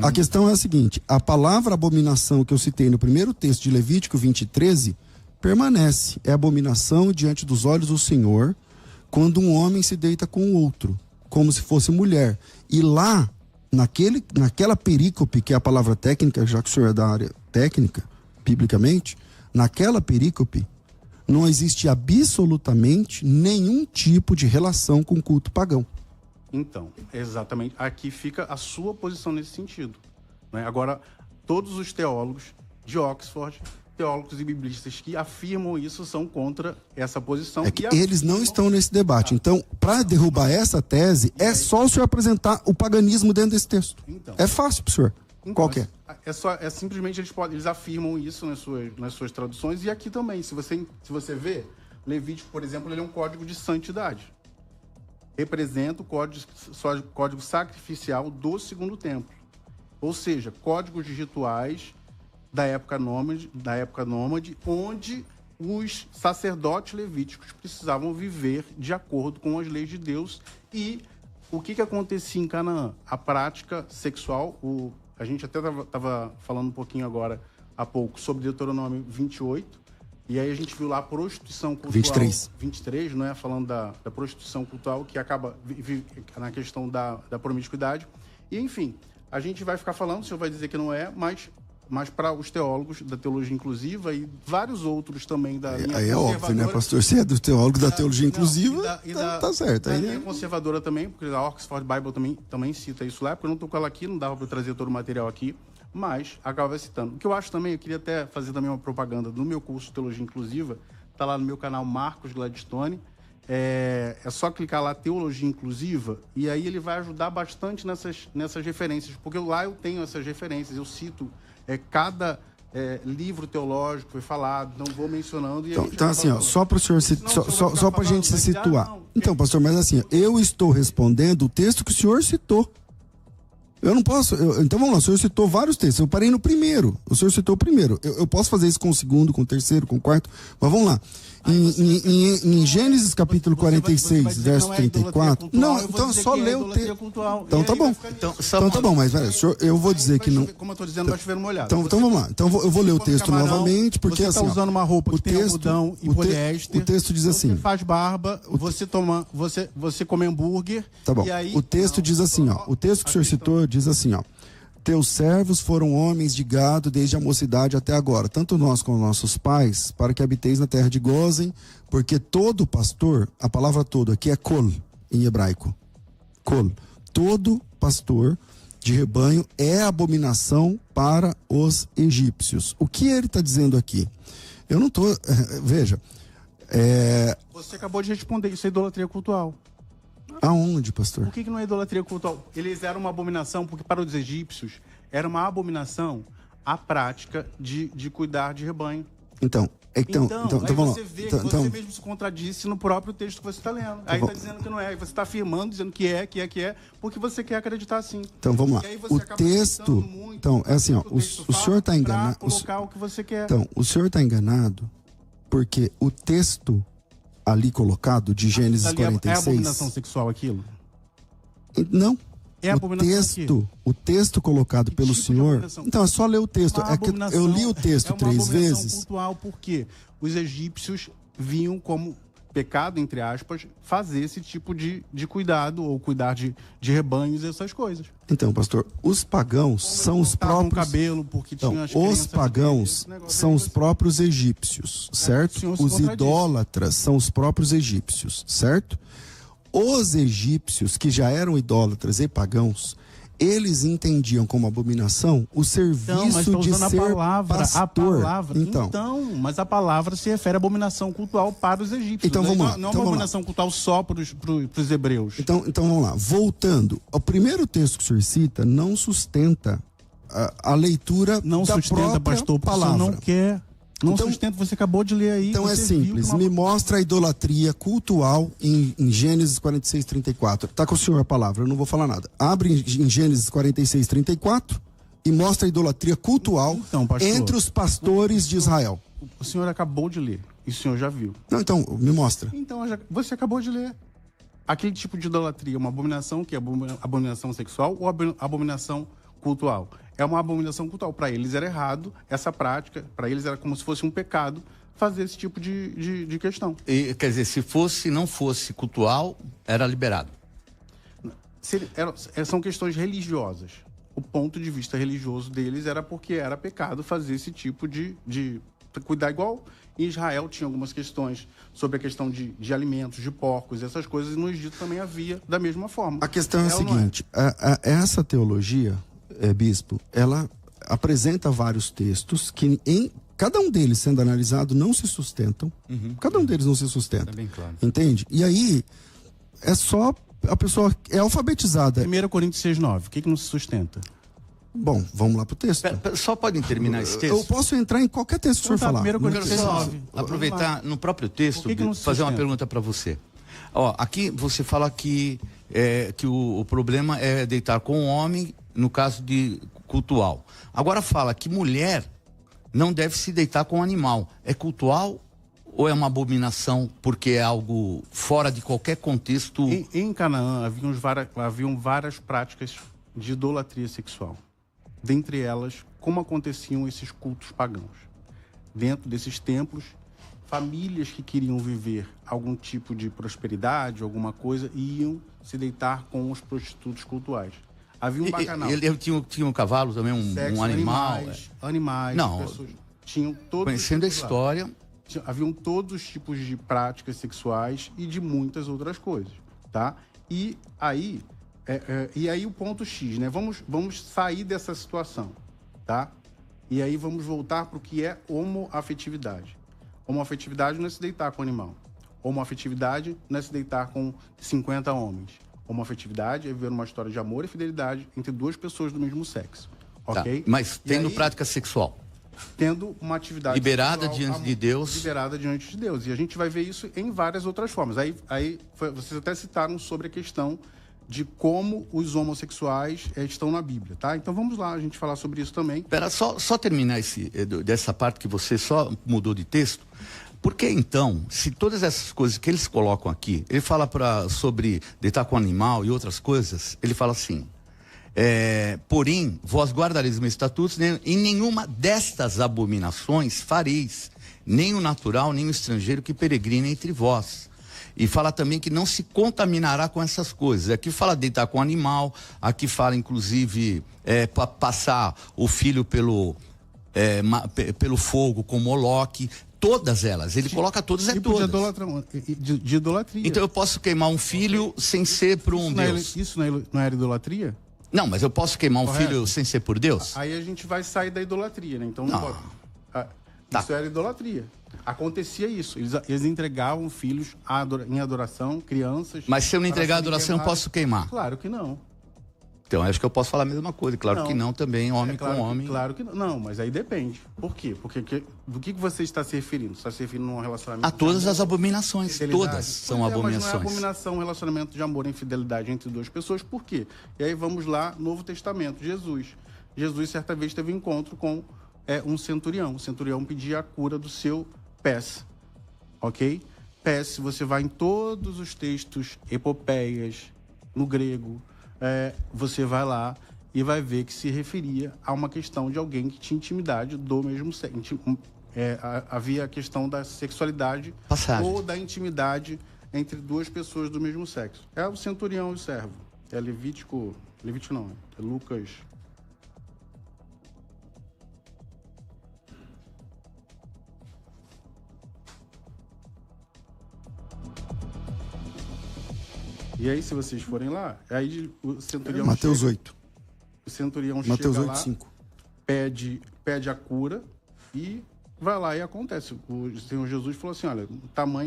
Speaker 2: A questão é a seguinte. A palavra abominação que eu citei no primeiro texto de Levítico 20:13 permanece. É abominação diante dos olhos do Senhor quando um homem se deita com o outro, como se fosse mulher. E lá, naquela perícope, que é a palavra técnica, já que o senhor é da área técnica, biblicamente... Naquela perícope, não existe absolutamente nenhum tipo de relação com o culto pagão.
Speaker 1: Então, exatamente. Aqui fica a sua posição nesse sentido. Né? Agora, todos os teólogos de Oxford, teólogos e biblistas que afirmam isso, são contra essa posição.
Speaker 2: É que eles não estão nesse debate. Então, para derrubar essa tese, é só o senhor apresentar o paganismo dentro desse texto. Então, é fácil para o senhor.
Speaker 1: Então,
Speaker 2: qual que é?
Speaker 1: Simplesmente eles afirmam isso nas suas traduções, e aqui também, se você vê, Levítico, por exemplo, ele é um código de santidade. Representa o código sacrificial do segundo templo. Ou seja, códigos de rituais da época nômade, onde os sacerdotes levíticos precisavam viver de acordo com as leis de Deus. E o que acontecia em Canaã? A prática sexual, a gente até estava falando um pouquinho agora, há pouco, sobre Deuteronômio 28, e aí a gente viu lá a prostituição cultural... 23, não é? Falando da prostituição cultural, que acaba na questão da promiscuidade. E, enfim, a gente vai ficar falando, o senhor vai dizer que não é, mas para os teólogos da teologia inclusiva e vários outros também da linha
Speaker 2: aí é óbvio, né, pastor? Você é do teólogo da teologia inclusiva, tá certo.
Speaker 1: A linha conservadora também, porque a Oxford Bible também cita isso lá, porque eu não estou com ela aqui, não dava para eu trazer todo o material aqui, mas acaba citando. O que eu acho também, eu queria até fazer também uma propaganda do meu curso de Teologia Inclusiva, está lá no meu canal Marcos Gladstone, é só clicar lá Teologia Inclusiva, e aí ele vai ajudar bastante nessas referências, porque lá eu tenho essas referências, eu cito cada livro teológico foi falado, não vou mencionando. E
Speaker 2: então assim, só para o senhor só para a gente se situar. Então, pastor, mas assim, eu estou respondendo o texto que o senhor citou. Eu não posso. Então vamos lá, o senhor citou vários textos. Eu parei no primeiro. O senhor citou o primeiro. Eu posso fazer isso com o segundo, com o terceiro, com o quarto. Mas vamos lá. Em Gênesis capítulo 46, verso 34. Não, então só lê o texto. Então tá bom. Então tá bom, mas velho, eu vou dizer que não.
Speaker 1: Como eu tô dizendo, vai chover uma olhada.
Speaker 2: Então vamos lá. Então eu vou ler o texto novamente, porque assim.
Speaker 1: Você tá usando uma roupa que tem algodão e poliéster.
Speaker 2: O texto diz assim.
Speaker 1: Você faz barba, você come hambúrguer.
Speaker 2: Tá bom. O texto diz assim, ó. O texto que o senhor citou diz assim, ó. Teus servos foram homens de gado desde a mocidade até agora, tanto nós como nossos pais, para que habiteis na terra de Gósen, porque todo pastor, a palavra todo aqui é kol, em hebraico. Kol. Todo pastor de rebanho é abominação para os egípcios. O que ele está dizendo aqui? Eu não estou... Veja...
Speaker 1: Você acabou de responder, isso é idolatria cultural.
Speaker 2: Aonde, pastor?
Speaker 1: Por que não é idolatria cultural? Eles eram uma abominação, porque para os egípcios era uma abominação a prática de cuidar de rebanho.
Speaker 2: Então vamos
Speaker 1: você vê que você mesmo se contradisse no próprio texto que você está lendo. Aí está dizendo que não é, você está afirmando, dizendo que é, porque você quer acreditar assim.
Speaker 2: Então vamos lá. O texto, então é assim, ó, o senhor está enganado.
Speaker 1: Colocar o que você quer.
Speaker 2: Então, o senhor está enganado porque o texto ali colocado de Gênesis 46.
Speaker 1: É abominação sexual aquilo?
Speaker 2: Não.
Speaker 1: É abominação
Speaker 2: o texto colocado pelo senhor. Então é só ler o texto. Eu li o texto 3 vezes.
Speaker 1: Cultural porque os egípcios vinham como pecado, entre aspas, fazer esse tipo de cuidado ou cuidar de rebanhos e essas coisas.
Speaker 2: Então, pastor, os pagãos são os próprios.
Speaker 1: Cabelo porque tinha as
Speaker 2: os pagãos são os próprios egípcios, certo? Os idólatras são os próprios egípcios, certo? Os egípcios, que já eram idólatras e pagãos, eles entendiam como abominação o serviço de ser pastor.
Speaker 1: Mas a palavra se refere à abominação cultural para os egípcios.
Speaker 2: Então vamos lá.
Speaker 1: Não é uma abominação cultural só para os hebreus.
Speaker 2: Então vamos lá. Voltando, o primeiro texto que o senhor cita não sustenta a leitura
Speaker 1: não
Speaker 2: da
Speaker 1: sustenta,
Speaker 2: própria
Speaker 1: pastor,
Speaker 2: palavra.
Speaker 1: Não quer. Não
Speaker 2: então,
Speaker 1: sustenta, você acabou de ler aí.
Speaker 2: Então é simples, me mostra a idolatria cultural em Gênesis 46, 34. Tá com o senhor a palavra, eu não vou falar nada. Abre em Gênesis 46, 34 e mostra a idolatria cultural entre os pastores de Israel.
Speaker 1: O senhor acabou de ler, e o senhor já viu.
Speaker 2: Não, então, me mostra.
Speaker 1: Então, você acabou de ler. Aquele tipo de idolatria, uma abominação, que é abominação sexual ou abominação cultural? É uma abominação cultural. Para eles era errado essa prática, para eles era como se fosse um pecado fazer esse tipo de questão.
Speaker 3: E, quer dizer, se não fosse cultural, era liberado?
Speaker 1: São questões religiosas. O ponto de vista religioso deles era porque era pecado fazer esse tipo de cuidar igual. Em Israel tinha algumas questões sobre a questão de alimentos, de porcos, essas coisas, e no Egito também havia da mesma forma.
Speaker 2: A questão é a seguinte, essa teologia, bispo, ela apresenta vários textos que cada um deles sendo analisado não se sustentam. Cada um deles não se sustenta.
Speaker 3: É bem claro.
Speaker 2: Entende? E aí é só a pessoa é alfabetizada.
Speaker 1: 1 Coríntios 6:9, o que não se sustenta?
Speaker 2: Bom, vamos lá pro texto.
Speaker 3: Só podem terminar esse texto?
Speaker 2: Eu posso entrar em qualquer texto que o senhor falar.
Speaker 1: 1 Coríntios 6:9.
Speaker 3: Aproveitar no próprio texto, fazer uma pergunta para você. Aqui você fala que o problema é deitar com o homem, no caso de cultual. Agora fala que mulher não deve se deitar com o animal. É cultual ou é uma abominação porque é algo fora de qualquer contexto?
Speaker 1: Em Canaã haviam várias práticas de idolatria sexual. Dentre elas, como aconteciam esses cultos pagãos. Dentro desses templos, famílias que queriam viver algum tipo de prosperidade, alguma coisa, iam se deitar com os prostitutos cultuais. Havia um bacanal.
Speaker 3: Ele tinha um cavalo também, um animal?
Speaker 1: Animais.
Speaker 3: Não,
Speaker 1: pessoas, tinham todos
Speaker 3: conhecendo a história...
Speaker 1: Haviam todos os tipos de práticas sexuais e de muitas outras coisas, tá? E aí o ponto X, né? Vamos sair dessa situação, tá? E aí vamos voltar para o que é homoafetividade. Homoafetividade não é se deitar com o animal. Homoafetividade não é se deitar com 50 homens. Homoafetividade é viver uma história de amor e fidelidade entre duas pessoas do mesmo sexo, ok?
Speaker 3: Tá, mas tendo prática sexual?
Speaker 1: Tendo uma atividade
Speaker 3: liberada
Speaker 1: sexual,
Speaker 3: diante de Deus.
Speaker 1: Liberada diante de Deus. E a gente vai ver isso em várias outras formas. Vocês até citaram sobre a questão de como os homossexuais estão na Bíblia, tá? Então vamos lá, a gente falar sobre isso também.
Speaker 3: Espera, só terminar dessa parte que você só mudou de texto. Por que então, se todas essas coisas que eles colocam aqui, ele fala sobre deitar com animal e outras coisas, ele fala assim... porém, vós guardareis os meus estatutos, em nenhuma destas abominações fareis, nem o natural, nem o estrangeiro que peregrina entre vós. E fala também que não se contaminará com essas coisas. Aqui fala deitar com animal, aqui fala inclusive passar o filho pelo fogo com Moloque, todas elas, ele coloca todas,
Speaker 1: tipo
Speaker 3: todas.
Speaker 1: De idolatria.
Speaker 3: Então eu posso queimar um filho sem ser por um Deus.
Speaker 1: Isso não era idolatria?
Speaker 3: Não, mas eu posso queimar um filho sem ser por Deus?
Speaker 1: Aí a gente vai sair da idolatria, né? Então não pode. Isso era idolatria. Acontecia isso. Eles entregavam filhos em adoração, crianças.
Speaker 3: Mas se eu não entregar a adoração, eu posso queimar?
Speaker 1: Claro que não.
Speaker 3: Então, acho que eu posso falar a mesma coisa. Claro que não também, homem com homem.
Speaker 1: Claro que não. Não, mas aí depende. Por quê? Porque do que você está se referindo? Você está se referindo a um relacionamento
Speaker 3: a todas as abominações. Todas são abominações.
Speaker 1: Mas não é abominação, um relacionamento de amor e infidelidade entre duas pessoas. Por quê? E aí vamos lá, Novo Testamento, Jesus. Jesus, certa vez, teve um encontro com um centurião. O centurião pedia a cura do seu pés. Ok? Pés, você vai em todos os textos, epopeias, no grego... você vai lá e vai ver que se referia a uma questão de alguém que tinha intimidade do mesmo sexo. Havia a questão da sexualidade ou da intimidade entre duas pessoas do mesmo sexo. É o centurião e o servo. É Levítico não, é Lucas. E aí, se vocês forem lá, aí o centurião
Speaker 2: Mateus 8.
Speaker 1: o centurião
Speaker 2: Mateus
Speaker 1: chega
Speaker 2: 8,
Speaker 1: lá,
Speaker 2: 5.
Speaker 1: pede a cura e vai lá e acontece. O Senhor Jesus falou assim, olha,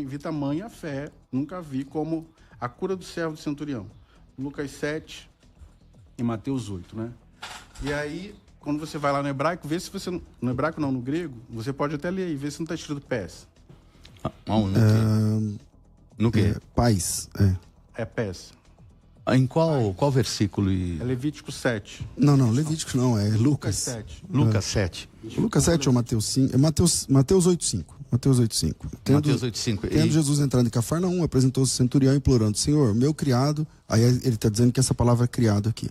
Speaker 1: vi tamanha fé, nunca vi como a cura do servo do centurião. Lucas 7 e Mateus 8, né? E aí, quando você vai lá no hebraico, vê se você... No hebraico não, no grego, você pode até ler aí, ver se não está escrito pés.
Speaker 3: No quê?
Speaker 2: Paz,
Speaker 1: É pés.
Speaker 3: Em qual versículo?
Speaker 1: É Levítico 7.
Speaker 2: Não, Levítico não, é Lucas.
Speaker 1: 7.
Speaker 3: Lucas 7.
Speaker 2: Lucas 7 ou Mateus 5? É Mateus 8, 5. Mateus 8, 5.
Speaker 3: Mateus 8, 5.
Speaker 2: Tendo Jesus entrando em Cafarnaum, apresentou-se ao centurião implorando, Senhor, meu criado... Aí ele está dizendo que essa palavra é criado aqui.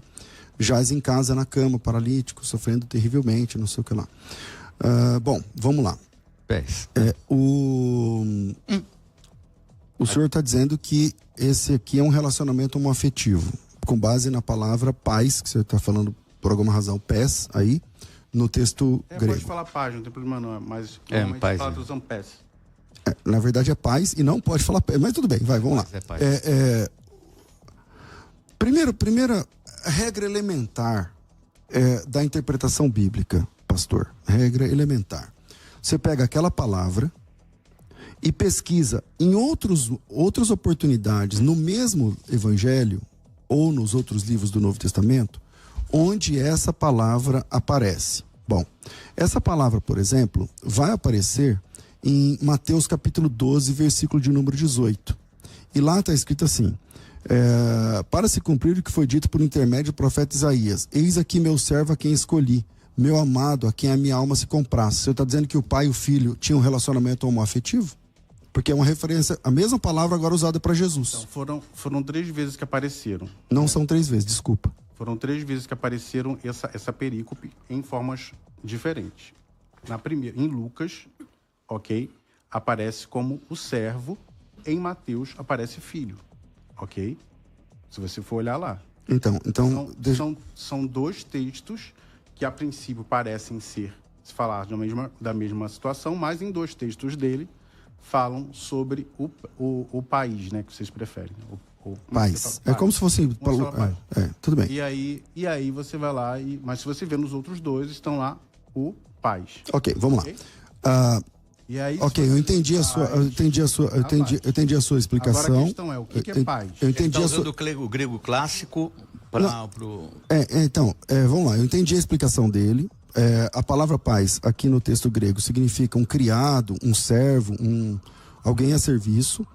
Speaker 2: Jaz em casa, na cama, paralítico, sofrendo terrivelmente, não sei o que lá. Bom, vamos lá.
Speaker 3: Pés.
Speaker 2: O senhor está dizendo que esse aqui é um relacionamento homoafetivo, com base na palavra paz, que você está falando por alguma razão, pés, aí, no texto grego.
Speaker 1: Pode falar paz, não tem problema não, mas
Speaker 3: paz,
Speaker 1: fala usam pés.
Speaker 2: Na verdade é paz e não pode falar pés, mas tudo bem, vamos lá. Primeira regra elementar da interpretação bíblica, pastor, regra elementar. Você pega aquela palavra e pesquisa em outras oportunidades no mesmo evangelho ou nos outros livros do Novo Testamento, onde essa palavra aparece. Bom, essa palavra, por exemplo, vai aparecer em Mateus capítulo 12, versículo de número 18. E lá está escrito assim, para se cumprir o que foi dito por intermédio do profeta Isaías, eis aqui meu servo a quem escolhi, meu amado a quem a minha alma se comprasse. Você está dizendo que o pai e o filho tinham um relacionamento homoafetivo? Porque é uma referência, a mesma palavra agora usada para Jesus.
Speaker 1: Então, foram 3 vezes que apareceram.
Speaker 2: Não são 3 vezes, desculpa.
Speaker 1: Foram 3 vezes que apareceram essa perícope em formas diferentes. Na primeira, em Lucas, ok, aparece como o servo. Em Mateus aparece filho, ok? Se você for olhar lá.
Speaker 2: Então
Speaker 1: são 2 textos que a princípio parecem se falar da mesma situação, mas em 2 textos dele falam sobre o país, né, que vocês preferem.
Speaker 2: Paz. É como se fosse... tudo bem.
Speaker 1: E aí você vai lá, mas se você vê nos outros 2, estão lá o paz.
Speaker 2: Ok, vamos
Speaker 1: okay?
Speaker 2: lá.
Speaker 1: E aí,
Speaker 2: ok, eu entendi a sua explicação.
Speaker 1: Agora a questão é, o que é paz?
Speaker 2: Eu entendi
Speaker 3: Ele está usando o grego clássico para...
Speaker 2: vamos lá, eu entendi a explicação dele. A palavra paz, aqui no texto grego, significa um criado, um servo, alguém a serviço.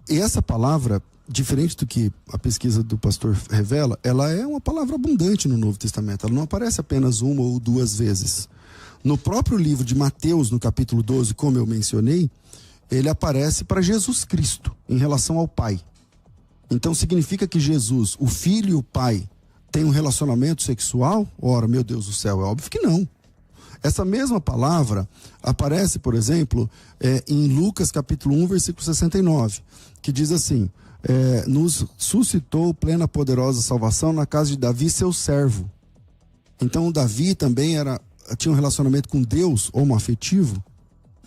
Speaker 2: E essa palavra, diferente do que a pesquisa do pastor revela, ela é uma palavra abundante no Novo Testamento. Ela não aparece apenas 1 ou 2 vezes. No próprio livro de Mateus, no capítulo 12, como eu mencionei, ele aparece para Jesus Cristo, em relação ao Pai. Então significa que Jesus, o Filho e o Pai, têm um relacionamento sexual? Ora, meu Deus do céu, é óbvio que não. Essa mesma palavra aparece, por exemplo, em Lucas capítulo 1, versículo 69, que diz assim, nos suscitou plena poderosa salvação na casa de Davi, seu servo. Então Davi também tinha um relacionamento com Deus homoafetivo,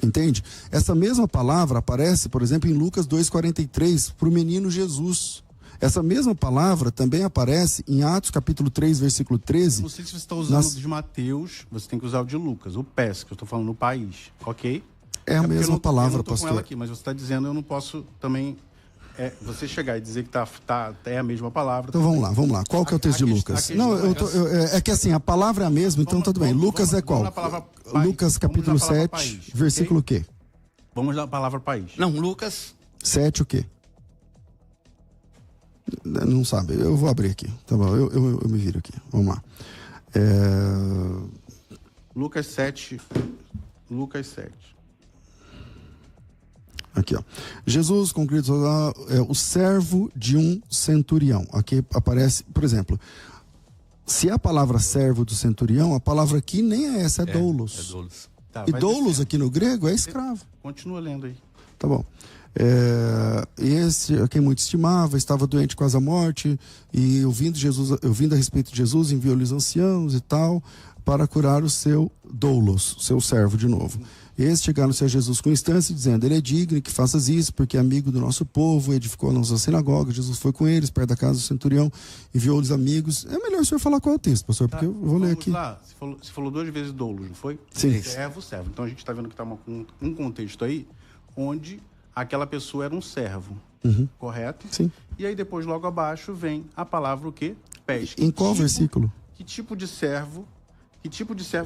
Speaker 2: entende? Essa mesma palavra aparece, por exemplo, em Lucas 2,43, para o menino Jesus. Essa mesma palavra também aparece em Atos capítulo 3, versículo 13.
Speaker 1: Não sei se você está usando o de Mateus, você tem que usar o de Lucas, o pés, que eu estou falando no país, ok?
Speaker 2: É a mesma palavra,
Speaker 1: eu não tô
Speaker 2: pastor.
Speaker 1: Com ela aqui, mas você está dizendo, eu não posso também... você chegar e dizer que é a mesma palavra.
Speaker 2: Então vamos lá. Qual que é o texto de Lucas? Não, é que assim, a palavra é a mesma, então tudo bem. Lucas é qual? Lucas capítulo 7, versículo o quê?
Speaker 1: Vamos na palavra país.
Speaker 3: Não, Lucas
Speaker 2: 7 o quê? Não sabe, eu vou abrir aqui. Tá bom, eu me viro aqui. Vamos lá.
Speaker 1: Lucas 7.
Speaker 2: Aqui, ó. Jesus, concluído, o servo de um centurião. Aqui aparece, por exemplo, se a palavra servo do centurião, a palavra aqui nem é essa, é doulos.
Speaker 3: É doulos.
Speaker 1: Tá,
Speaker 2: e doulos aqui no grego é escravo.
Speaker 1: Continua lendo aí.
Speaker 2: Tá bom. E este a quem muito estimava, estava doente quase à morte, e ouvindo a respeito de Jesus, enviou-lhe os anciãos e tal, para curar o seu doulos, seu servo de novo. Estes chegaram-se a Jesus com instância, dizendo: ele é digno que faças isso, porque é amigo do nosso povo, edificou a nossa sinagoga. Jesus foi com eles, perto da casa do centurião, enviou-lhes amigos. É melhor o senhor falar qual é o texto, pastor, porque eu vou ler aqui.
Speaker 1: Lá. Você falou 2 vezes doulos, não foi?
Speaker 2: Sim.
Speaker 1: Servo. Então a gente está vendo que está um contexto aí, onde aquela pessoa era um servo, correto?
Speaker 2: Sim.
Speaker 1: E aí depois, logo abaixo, vem a palavra o quê? Pesca.
Speaker 2: Em qual versículo?
Speaker 1: Que tipo de servo?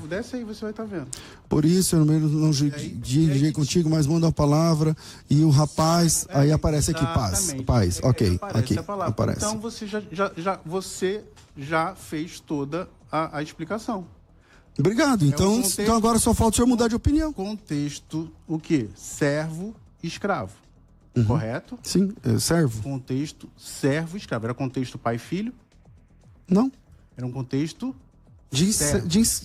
Speaker 1: Desce aí, você vai estar vendo.
Speaker 2: Por isso, eu não dirigi contigo, mas manda a palavra, e o rapaz, aí aparece aqui, paz, ok, aqui, aparece.
Speaker 1: Então você já fez toda a explicação.
Speaker 2: Obrigado, então agora só falta o senhor mudar de opinião.
Speaker 1: Contexto, o quê? Servo, escravo, correto?
Speaker 2: Sim, servo.
Speaker 1: Contexto, servo, escravo. Era contexto pai e filho?
Speaker 2: Não.
Speaker 1: Era um contexto...
Speaker 2: De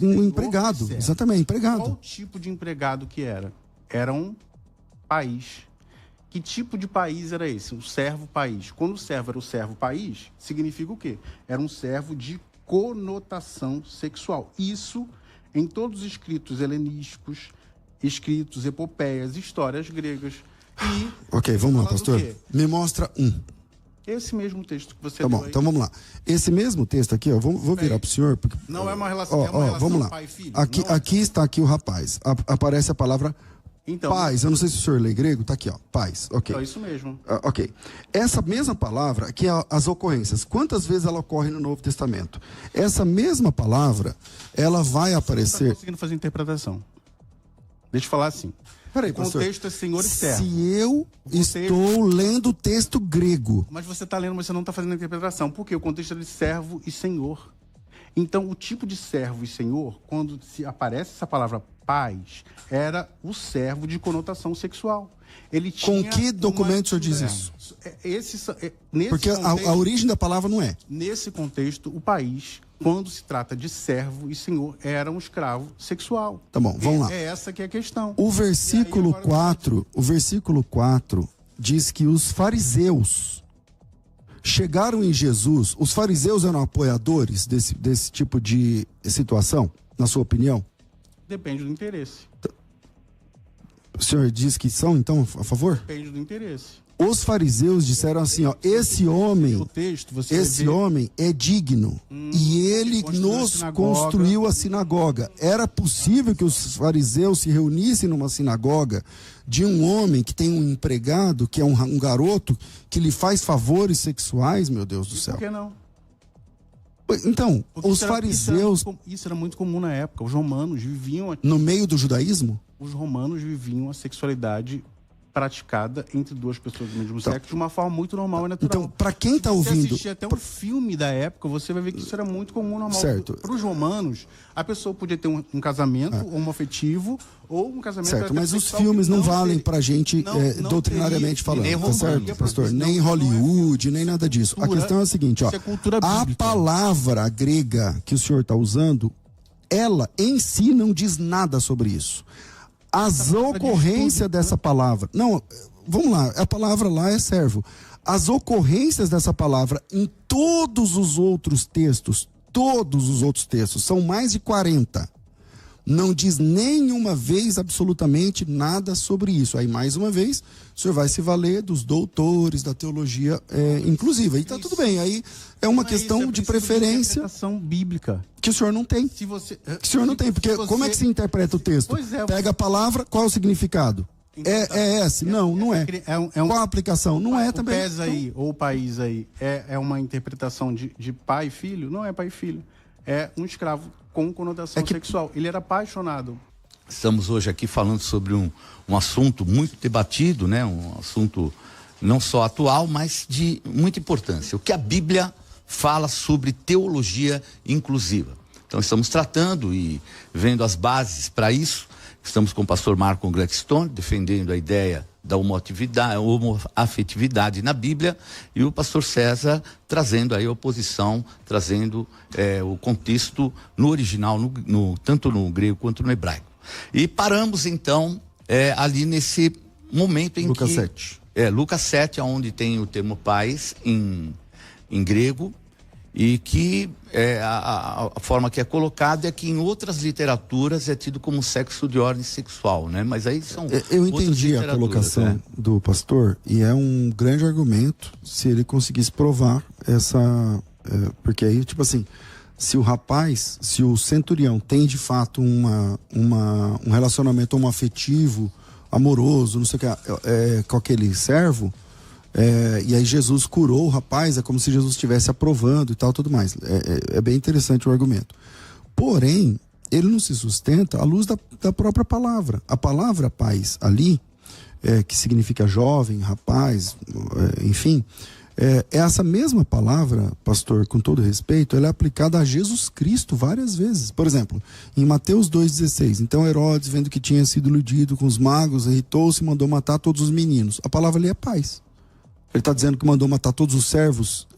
Speaker 2: um empregado, exatamente, empregado.
Speaker 1: Qual tipo de empregado que era? Era um país. Que tipo de país era esse? Um servo-país. Quando o servo era o servo-país, significa o quê? Era um servo de conotação sexual. Isso em todos os escritos helenísticos, escritos, epopeias, histórias gregas. E
Speaker 2: ok, vamos lá, pastor. Me mostra um.
Speaker 1: Esse mesmo texto que você
Speaker 2: Tá bom, então vamos lá. Esse mesmo texto aqui, ó, vou virar pro senhor. Porque,
Speaker 1: não é uma relação, é uma relação
Speaker 2: vamos lá.
Speaker 1: pai e filho.
Speaker 2: Aqui está aqui o rapaz. Aparece a palavra paz. Eu não sei se o senhor lê grego, tá aqui, ó. Paz, ok.
Speaker 1: É isso mesmo.
Speaker 2: Ok. Essa mesma palavra, aqui é as ocorrências. Quantas vezes ela ocorre no Novo Testamento? Essa mesma palavra, ela vai aparecer... Você não está conseguindo
Speaker 1: fazer interpretação. Deixa eu falar assim.
Speaker 2: Peraí,
Speaker 1: o contexto é senhor e servo.
Speaker 2: Se eu estou lendo o texto grego...
Speaker 1: Mas você está lendo, mas você não está fazendo a interpretação. Por quê? O contexto é de servo e senhor. Então, o tipo de servo e senhor, quando se aparece essa palavra paz, era o servo de conotação sexual. Ele tinha
Speaker 2: com que documento o senhor diz isso? Porque a origem da palavra não é.
Speaker 1: Nesse contexto, o país, quando se trata de servo e senhor, era um escravo sexual.
Speaker 2: Tá bom, vamos lá.
Speaker 1: É essa que é a questão.
Speaker 2: O versículo 4 diz que os fariseus chegaram em Jesus. Os fariseus eram apoiadores desse tipo de situação, na sua opinião?
Speaker 1: Depende do interesse.
Speaker 2: O senhor diz que são, então, a favor?
Speaker 1: Depende do interesse.
Speaker 2: Os fariseus disseram assim, ó, esse homem é digno e ele nos construiu a sinagoga. Era possível que os fariseus se reunissem numa sinagoga de um homem que tem um empregado, que é um garoto, que lhe faz favores sexuais, meu Deus do céu?
Speaker 1: Por que não?
Speaker 2: Então, os fariseus...
Speaker 1: Isso era muito comum na época. Os romanos viviam...
Speaker 2: No meio do judaísmo?
Speaker 1: Os romanos viviam a sexualidade praticada entre duas pessoas do mesmo sexo de uma forma muito normal e natural.
Speaker 2: Então, para quem está ouvindo...
Speaker 1: Se você assistir até um filme da época, você vai ver que isso era muito comum, normal.
Speaker 2: Certo.
Speaker 1: Para os romanos, a pessoa podia ter um casamento homoafetivo ou um casamento...
Speaker 2: Certo, mas os filmes não valem para a gente doutrinariamente falando, tá certo, pastor? Nem Hollywood, nem nada disso. A questão é a seguinte, ó, a palavra grega que o senhor está usando, ela em si não diz nada sobre isso. As ocorrências dessa palavra... Não, vamos lá, a palavra lá é servo. As ocorrências dessa palavra em todos os outros textos, são mais de 40. Não diz nenhuma vez absolutamente nada sobre isso. Aí, mais uma vez, o senhor vai se valer dos doutores da teologia inclusiva. Aí tá tudo bem, aí é uma questão de preferência...
Speaker 1: De interpretação bíblica.
Speaker 2: Que o senhor não tem. Que o senhor não tem, porque como é que se interpreta o texto? Pega a palavra, qual é o significado? É esse? Não é. Qual a aplicação? Não é também.
Speaker 1: O PES aí, ou o país aí, é uma interpretação de pai e filho? Não é pai e filho. É um escravo com conotação sexual. Ele era apaixonado.
Speaker 3: Estamos hoje aqui falando sobre um assunto muito debatido, né? Um assunto não só atual, mas de muita importância. O que a Bíblia fala sobre teologia inclusiva. Então estamos tratando e vendo as bases para isso. Estamos com o pastor Marco Gladstone, defendendo a ideia da homoafetividade na Bíblia, e o pastor César trazendo aí a oposição, trazendo o contexto no original, tanto no grego quanto no hebraico. E paramos então ali nesse momento em
Speaker 2: Lucas 7.
Speaker 3: Lucas 7, onde tem o termo pais em grego, e que a forma que é colocado é que em outras literaturas é tido como sexo de ordem sexual, né? Mas aí são
Speaker 2: eu entendi a colocação do pastor, e é um grande argumento se ele conseguisse provar essa... porque aí, tipo assim, se o centurião tem de fato um relacionamento homoafetivo, amoroso, não sei o que, com aquele servo, e aí Jesus curou o rapaz, é como se Jesus estivesse aprovando e tal, tudo mais. É bem interessante o argumento. Porém, ele não se sustenta à luz da própria palavra. A palavra pais ali, que significa jovem, rapaz, enfim, essa mesma palavra, pastor, com todo respeito, ela é aplicada a Jesus Cristo várias vezes. Por exemplo, em Mateus 2,16, então Herodes, vendo que tinha sido iludido com os magos, irritou-se e mandou matar todos os meninos. A palavra ali é pais. Ele está dizendo que mandou matar todos os servos,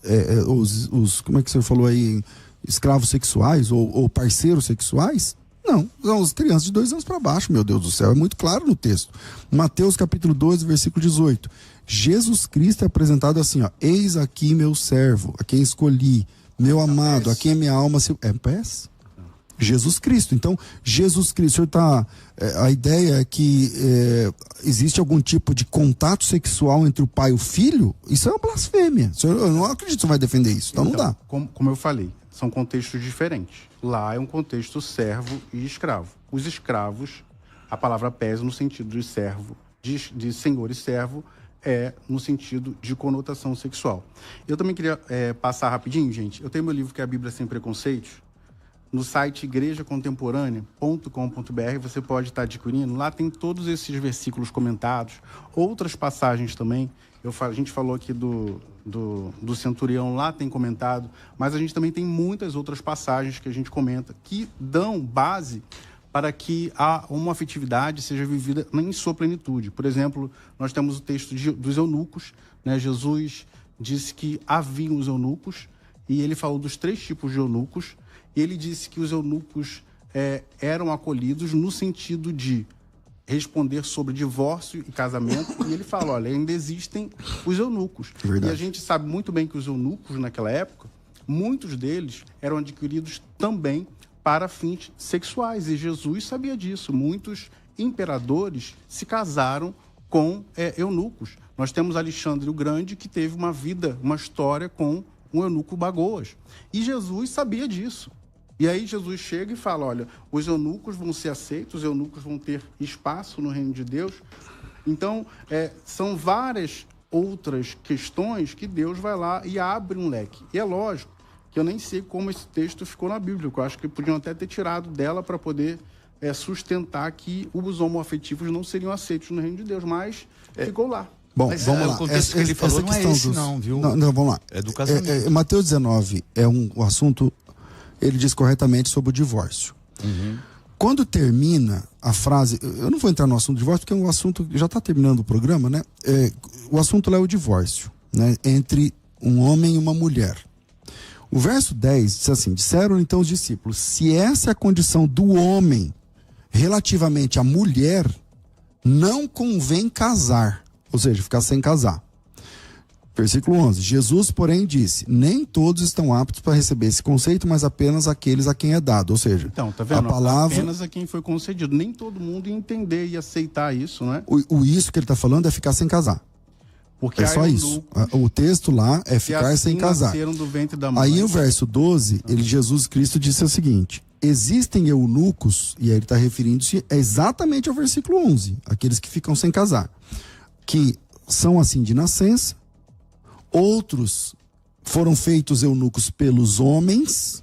Speaker 2: como é que o senhor falou aí, escravos sexuais ou parceiros sexuais? Não, são as crianças de 2 anos para baixo, meu Deus do céu, é muito claro no texto. Mateus capítulo 2, versículo 18. Jesus Cristo é apresentado assim, ó: eis aqui meu servo, a quem escolhi, meu amado, a quem a minha alma se... pés? Jesus Cristo. Então, Jesus Cristo, o senhor tá... a ideia é que existe algum tipo de contato sexual entre o pai e o filho? Isso é uma blasfêmia. Eu não acredito que você vai defender isso. Então não dá.
Speaker 1: Como eu falei, são contextos diferentes. Lá é um contexto servo e escravo. Os escravos, a palavra pés no sentido de servo, de senhor e servo, no sentido de conotação sexual. Eu também queria passar rapidinho, gente. Eu tenho meu livro que é a Bíblia Sem Preconceitos. No site igrejacontemporânea.com.br você pode estar adquirindo. Lá tem todos esses versículos comentados, outras passagens também. A gente falou aqui do centurião, lá tem comentado, mas a gente também tem muitas outras passagens que a gente comenta que dão base para que a homoafetividade seja vivida em sua plenitude. Por exemplo, nós temos o texto dos eunucos, né? Jesus disse que haviam os eunucos, e ele falou dos 3 tipos de eunucos. Ele disse que os eunucos eram acolhidos no sentido de responder sobre divórcio e casamento. E ele fala, olha, ainda existem os eunucos. Verdade. E a gente sabe muito bem que os eunucos, naquela época, muitos deles eram adquiridos também para fins sexuais. E Jesus sabia disso. Muitos imperadores se casaram com eunucos. Nós temos Alexandre o Grande, que teve uma história com um eunuco Bagoas. E Jesus sabia disso. E aí Jesus chega e fala, olha, os eunucos vão ser aceitos, os eunucos vão ter espaço no reino de Deus. Então, são várias outras questões que Deus vai lá e abre um leque. E é lógico que eu nem sei como esse texto ficou na Bíblia, eu acho que podiam até ter tirado dela para poder sustentar que os homoafetivos não seriam aceitos no reino de Deus, mas ficou lá.
Speaker 2: Bom, mas vamos lá.
Speaker 3: O contexto que ele falou não é esse, não, viu?
Speaker 2: Não, vamos lá.
Speaker 3: É do casamento.
Speaker 2: Mateus 19 é um assunto, ele diz corretamente sobre o divórcio.
Speaker 3: Uhum.
Speaker 2: Quando termina a frase, eu não vou entrar no assunto do divórcio, porque o assunto já está terminando o programa, né? O assunto lá é o divórcio, né? Entre um homem e uma mulher. O verso 10 diz assim: disseram então os discípulos, se essa é a condição do homem relativamente à mulher, não convém casar, ou seja, ficar sem casar. Versículo 11, Jesus, porém, disse, nem todos estão aptos para receber esse conceito, mas apenas aqueles a quem é dado, ou seja,
Speaker 1: então, tá vendo?
Speaker 2: A palavra...
Speaker 1: apenas a quem foi concedido, nem todo mundo ia entender e aceitar isso, né?
Speaker 2: Isso que ele está falando é ficar sem casar.
Speaker 1: Porque
Speaker 2: é só isso. O texto lá é ficar
Speaker 1: assim
Speaker 2: sem casar.
Speaker 1: Do ventre da mãe.
Speaker 2: Aí no verso 12, Jesus Cristo disse o seguinte, existem eunucos, e aí ele está referindo-se exatamente ao versículo 11, aqueles que ficam sem casar, que são assim de nascença, outros foram feitos eunucos pelos homens,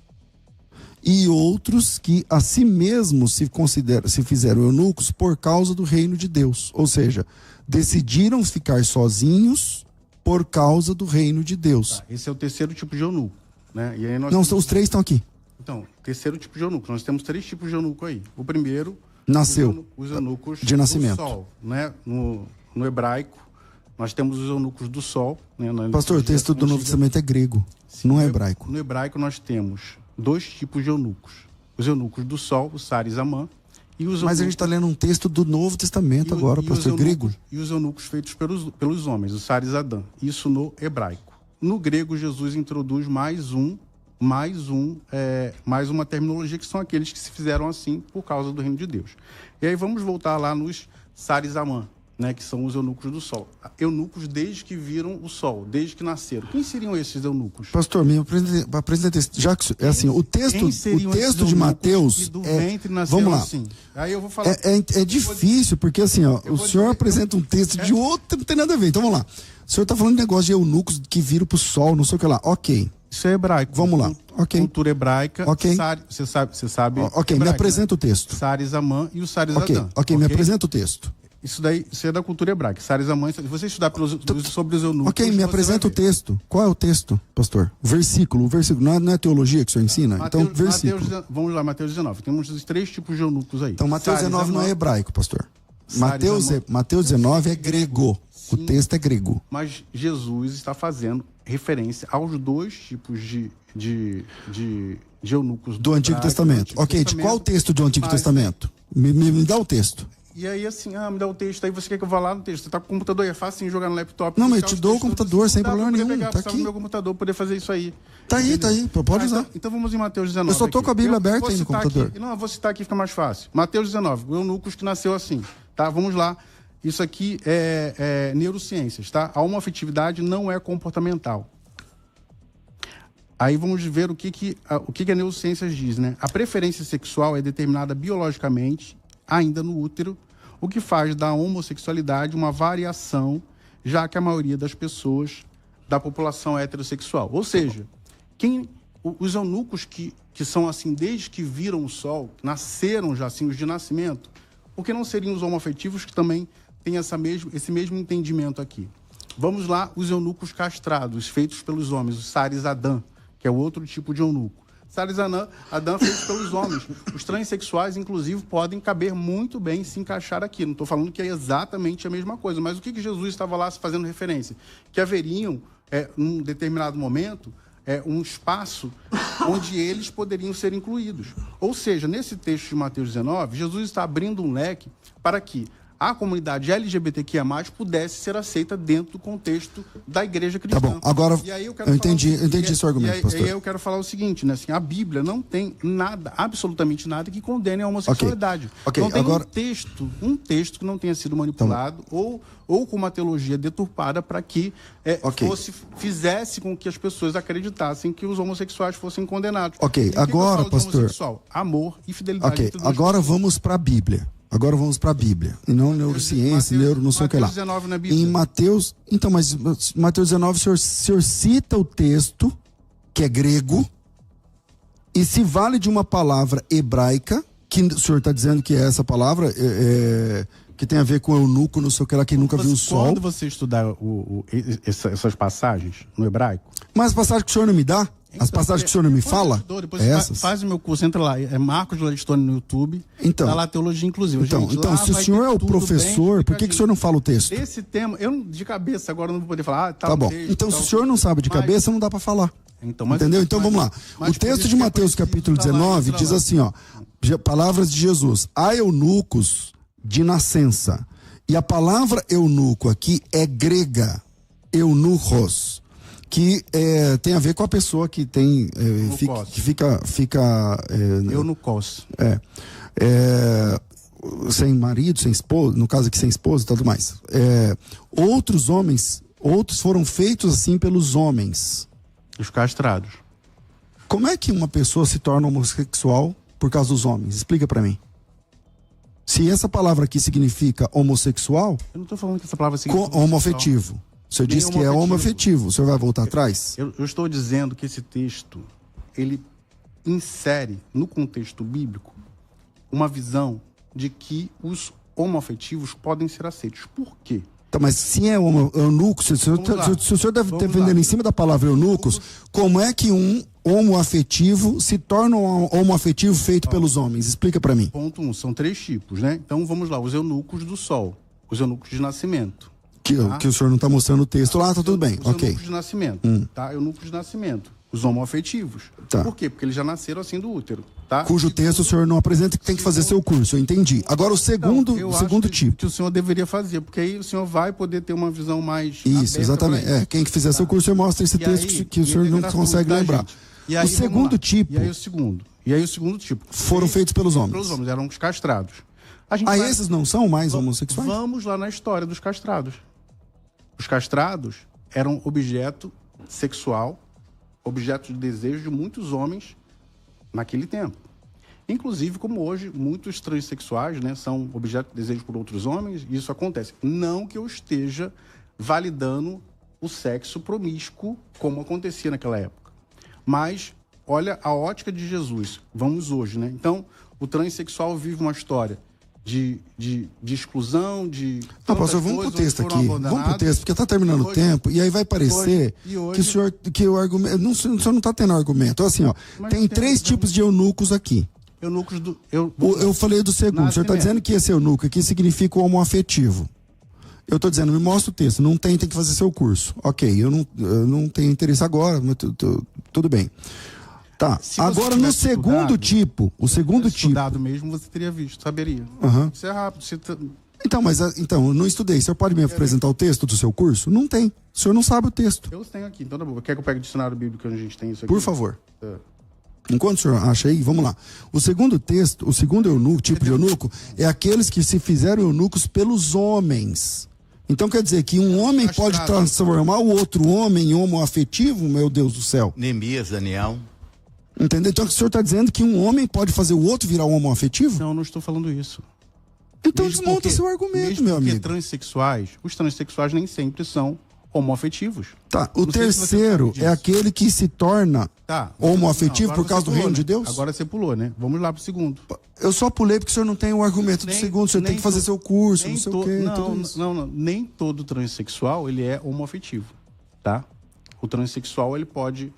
Speaker 2: e outros que a si mesmos se fizeram eunucos por causa do reino de Deus. Ou seja, decidiram ficar sozinhos por causa do reino de Deus.
Speaker 1: Esse é o terceiro tipo de eunuco, né? E aí
Speaker 2: os 3 estão aqui.
Speaker 1: Então, terceiro tipo de eunuco. Nós temos 3 tipos de eunuco aí. O primeiro...
Speaker 2: Nasceu.
Speaker 1: Os eunucos
Speaker 2: de nascimento.
Speaker 1: Do sol, né? No hebraico, nós temos os eunucos do sol. Né?
Speaker 2: Pastor, o texto do Novo Testamento é grego, não é hebraico.
Speaker 1: No hebraico nós temos 2 tipos de eunucos. Os eunucos do sol, o Sar e Zamã,
Speaker 2: Mas a gente está lendo um texto do Novo Testamento agora, pastor grego.
Speaker 1: E os eunucos feitos pelos homens, o Sarizadã. Isso no hebraico. No grego, Jesus introduz mais uma terminologia, que são aqueles que se fizeram assim por causa do reino de Deus. E aí vamos voltar lá nos Sarizamã, né, que são os eunucos do sol. Eunucos desde que viram o sol, desde que nasceram. Quem seriam esses eunucos?
Speaker 2: Pastor, me apresenta já que é assim, o texto de Mateus vamos lá. Assim?
Speaker 1: Aí eu vou falar.
Speaker 2: É difícil porque assim, ó, o senhor apresenta um texto de outro, não tem nada a ver. Então vamos lá. O senhor está falando de negócio de eunucos que viram para o sol, não sei o que lá. OK.
Speaker 1: Isso é hebraico.
Speaker 2: Vamos lá. OK.
Speaker 1: Cultura hebraica.
Speaker 2: OK.
Speaker 1: Você sabe.
Speaker 2: OK, hebraico, me apresenta o texto.
Speaker 1: Sarizamã e o Sarizadã.
Speaker 2: OK, me apresenta o texto.
Speaker 1: Isso é da cultura hebraica. Sarizamã, se você estudar sobre os eunucos...
Speaker 2: OK, me apresenta o texto. Qual é o texto, pastor? O versículo não é teologia que o senhor ensina? Então, versículo.
Speaker 1: Vamos lá, Mateus 19. Temos os 3 tipos de eunucos aí.
Speaker 2: Então, Mateus 19 não é hebraico, pastor. Mateus 19 é grego. O texto é grego.
Speaker 1: Mas Jesus está fazendo referência aos 2 tipos de eunucos
Speaker 2: do Antigo Testamento. OK, de qual texto do Antigo Testamento? Me dá o texto.
Speaker 1: E aí, assim, me dá o texto, aí você quer que eu vá lá no texto. Você tá com o computador, é fácil jogar no laptop.
Speaker 2: Não, mas eu te dou o computador sem problema nenhum. Tá aqui.
Speaker 1: No meu computador, poder fazer isso aí.
Speaker 2: Tá aí. Pode usar.
Speaker 1: Então vamos em Mateus 19.
Speaker 2: Eu só tô com a Bíblia aberta aí no computador.
Speaker 1: Não, eu vou citar aqui, fica mais fácil. Mateus 19, o eunucos que nasceu assim, tá? Vamos lá. Isso aqui é neurociências, tá? A homoafetividade não é comportamental. Aí vamos ver o que a neurociências diz, né? A preferência sexual é determinada biologicamente, ainda no útero, o que faz da homossexualidade uma variação, já que a maioria das pessoas da população é heterossexual. Ou seja, os eunucos que são assim desde que viram o sol, nasceram já assim, os de nascimento, por que não seriam os homoafetivos que também têm esse mesmo entendimento aqui? Vamos lá, os eunucos castrados, feitos pelos homens, o Sarizadã, que é o outro tipo de eunuco. Sarizadã, feitos pelos homens. Os transexuais, inclusive, podem caber muito bem, se encaixar aqui. Não estou falando que é exatamente a mesma coisa, mas o que Jesus estava lá fazendo referência? Que haveriam, num determinado momento, um espaço onde eles poderiam ser incluídos. Ou seja, nesse texto de Mateus 19, Jesus está abrindo um leque para que a comunidade LGBTQIA+, pudesse ser aceita dentro do contexto da igreja cristã.
Speaker 2: Tá bom, agora eu entendi seu argumento, pastor.
Speaker 1: E aí eu quero falar o seguinte, né? Assim, a Bíblia não tem nada, absolutamente nada, que condene a homossexualidade.
Speaker 2: Okay,
Speaker 1: não tem
Speaker 2: agora...
Speaker 1: um texto que não tenha sido manipulado ou com uma teologia deturpada para que fizesse com que as pessoas acreditassem que os homossexuais fossem condenados.
Speaker 2: Ok, agora, pastor...
Speaker 1: Amor e fidelidade.
Speaker 2: Ok, agora vamos para a Bíblia. E não neurociência, não sei o que lá.
Speaker 1: 19 na Bíblia.
Speaker 2: Em Mateus... Então, mas Mateus 19, o senhor cita o texto, que é grego, e se vale de uma palavra hebraica, que o senhor está dizendo que é essa palavra, que tem a ver com eunuco, não sei o que lá, que nunca viu o sol.
Speaker 1: Quando você estudar essas passagens no hebraico...
Speaker 2: Mas as passagens que o senhor não me dá? Então, as passagens que o senhor não me fala?
Speaker 1: Depois essas? Faz o meu curso, entra lá, é Marcos Gladstone no YouTube, tá lá Teologia Inclusiva.
Speaker 2: Então, se o senhor é o professor, por que o senhor não fala o texto?
Speaker 1: Esse tema, eu de cabeça agora não vou poder falar.
Speaker 2: Tá bom, então se o senhor não sabe de cabeça, não dá para falar. Entendeu? Então vamos lá. O texto de Mateus capítulo 19 diz assim, ó, palavras de Jesus: há eunucos de nascença. E a palavra eunuco aqui é grega, eunuchos, que tem a ver com a pessoa que tem fica
Speaker 1: eunucos.
Speaker 2: Sem marido, sem esposa, no caso aqui sem esposa e tudo mais. Outros foram feitos assim pelos homens.
Speaker 1: Os castrados.
Speaker 2: Como é que uma pessoa se torna homossexual por causa dos homens? Explica pra mim. Se essa palavra aqui significa homossexual...
Speaker 1: Eu não tô falando que essa palavra significa
Speaker 2: homoafetivo. O senhor disse que é homoafetivo. O senhor vai voltar atrás?
Speaker 1: Eu estou dizendo que esse texto, ele insere no contexto bíblico uma visão de que os homoafetivos podem ser aceitos. Por quê?
Speaker 2: Tá, mas se é eunuco, se o senhor deve defender em cima da palavra eunucos, como é que um homoafetivo se torna um homoafetivo feito pelos homens? Explica para mim.
Speaker 1: Ponto 1, são 3 tipos, né? Então vamos lá, os eunucos do sol, os eunucos de nascimento.
Speaker 2: Que o senhor não está mostrando o texto lá, tá tudo bem, ok.
Speaker 1: Eunucos de nascimento, tá? Eunucos de nascimento. os homoafetivos.
Speaker 2: Tá.
Speaker 1: Por quê? Porque eles já nasceram assim do útero. Tá?
Speaker 2: Cujo texto o senhor não apresenta, que tem que fazer seu curso, eu entendi. Agora o segundo,
Speaker 1: eu
Speaker 2: o segundo
Speaker 1: acho
Speaker 2: tipo.
Speaker 1: que o senhor deveria fazer, porque aí o senhor vai poder ter uma visão mais
Speaker 2: Isso,
Speaker 1: aberta
Speaker 2: exatamente.
Speaker 1: pra isso.
Speaker 2: Quem que fizer seu curso, eu mostro esse
Speaker 1: E
Speaker 2: texto
Speaker 1: aí,
Speaker 2: que o senhor não consegue lembrar.
Speaker 1: E aí,
Speaker 2: O segundo tipo
Speaker 1: E aí o segundo tipo.
Speaker 2: foram feitos pelos homens.
Speaker 1: Pelos homens, eram os castrados. A gente
Speaker 2: Esses não são mais homossexuais?
Speaker 1: Vamos lá na história dos castrados. Os castrados eram objeto sexual, objeto de desejo de muitos homens naquele tempo. Inclusive, como hoje, muitos transexuais, né, são objeto de desejo por outros homens, e isso acontece. Não que eu esteja validando o sexo promíscuo, como acontecia naquela época. Mas, olha a ótica de Jesus. Vamos hoje, né? Então, o transexual vive uma história de exclusão, de...
Speaker 2: Pastor, vamos pro texto aqui. Vamos pro texto, porque tá terminando o tempo, e aí vai parecer que o senhor, que o argumento... o senhor não tá tendo argumento. Assim, ó, tem três tipos de eunucos aqui.
Speaker 1: Eunucos do...
Speaker 2: Eu falei do segundo. O senhor está dizendo que esse eunuco aqui significa o homoafetivo. Eu estou dizendo, me mostra o texto. Não tem que fazer seu curso. Ok, eu não tenho interesse agora, mas tudo bem. Tá, agora no segundo tipo, o segundo tipo...
Speaker 1: estudado mesmo, você teria visto, saberia. Isso é rápido.
Speaker 2: Então, eu não estudei. O senhor pode me apresentar o texto do seu curso? Não tem. O senhor não sabe o texto.
Speaker 1: Eu tenho aqui, então tá bom. Quer que eu pegue o dicionário bíblico onde a gente tem isso aqui?
Speaker 2: Por favor. Enquanto o senhor acha aí, vamos lá. O segundo texto, o segundo eunuco, tipo de eunuco, é aqueles que se fizeram eunucos pelos homens. Então quer dizer que um homem pode transformar o outro homem em homoafetivo, meu Deus do céu.
Speaker 3: Neemias, Daniel.
Speaker 2: Entendeu? Então o senhor está dizendo que um homem pode fazer o outro virar um homoafetivo?
Speaker 1: Não estou falando isso.
Speaker 2: Então desmonta seu argumento, meu amigo.
Speaker 1: Os transexuais nem sempre são homoafetivos.
Speaker 2: Tá, o terceiro é aquele que se torna homoafetivo por causa do reino de Deus?
Speaker 1: Agora você pulou, né? Vamos lá pro segundo.
Speaker 2: Eu só pulei porque o senhor não tem o argumento do segundo, o senhor tem que fazer seu curso, não sei o quê.
Speaker 1: Não, nem todo transexual ele é homoafetivo, tá? O transexual ele pode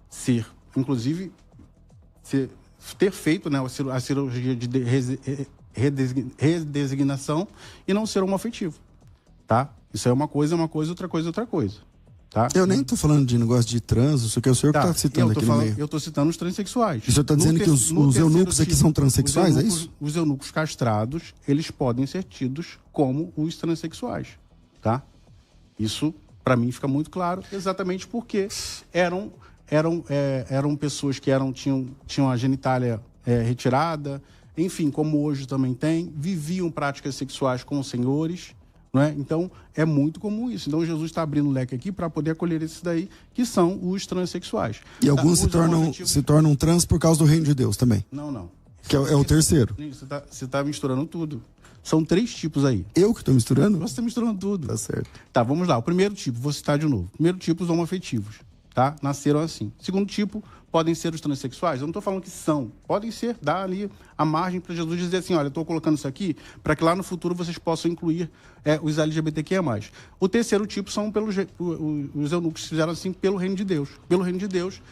Speaker 1: ser, inclusive, ter feito, né, a cirurgia de redesignação e não ser homoafetivo, tá? Isso é uma coisa, outra coisa, tá?
Speaker 2: Eu nem tô falando de negócio de trans, isso que é o senhor que tá citando aqui no meio.
Speaker 1: Eu tô citando os transexuais.
Speaker 2: E o senhor tá dizendo que os eunucos aqui são transexuais, é isso?
Speaker 1: Os eunucos castrados, eles podem ser tidos como os transexuais, tá? Isso, para mim, fica muito claro, exatamente porque eram pessoas que tinham a genitália retirada, enfim, como hoje também tem, viviam práticas sexuais com os senhores, não é? Então, é muito comum isso. Então, Jesus está abrindo o leque aqui para poder acolher esses daí, que são os transexuais.
Speaker 2: E alguns se tornam trans por causa do reino de Deus também?
Speaker 1: Não.
Speaker 2: Que é o terceiro?
Speaker 1: Você está misturando tudo. São 3 tipos aí.
Speaker 2: Eu que estou misturando?
Speaker 1: Você está misturando tudo.
Speaker 2: Tá certo.
Speaker 1: Tá, vamos lá. O primeiro tipo, vou citar de novo. Primeiro tipo, os homoafetivos. Tá? Nasceram assim. Segundo tipo, podem ser os transexuais. Eu não estou falando que são. Podem ser, dá ali a margem para Jesus dizer assim, olha, eu estou colocando isso aqui para que lá no futuro vocês possam incluir os LGBTQIA+. O terceiro tipo são os eunucos que fizeram assim pelo reino de Deus. Pelo reino de Deus,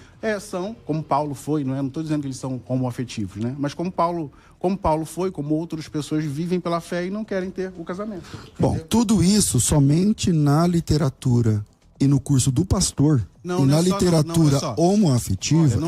Speaker 1: são, como Paulo foi, não estou dizendo que eles são homoafetivos, né? Mas como Paulo foi, como outras pessoas vivem pela fé e não querem ter o casamento.
Speaker 2: Bom,
Speaker 1: entendeu?
Speaker 2: Tudo isso somente na literatura e no curso do pastor, e na literatura homoafetiva,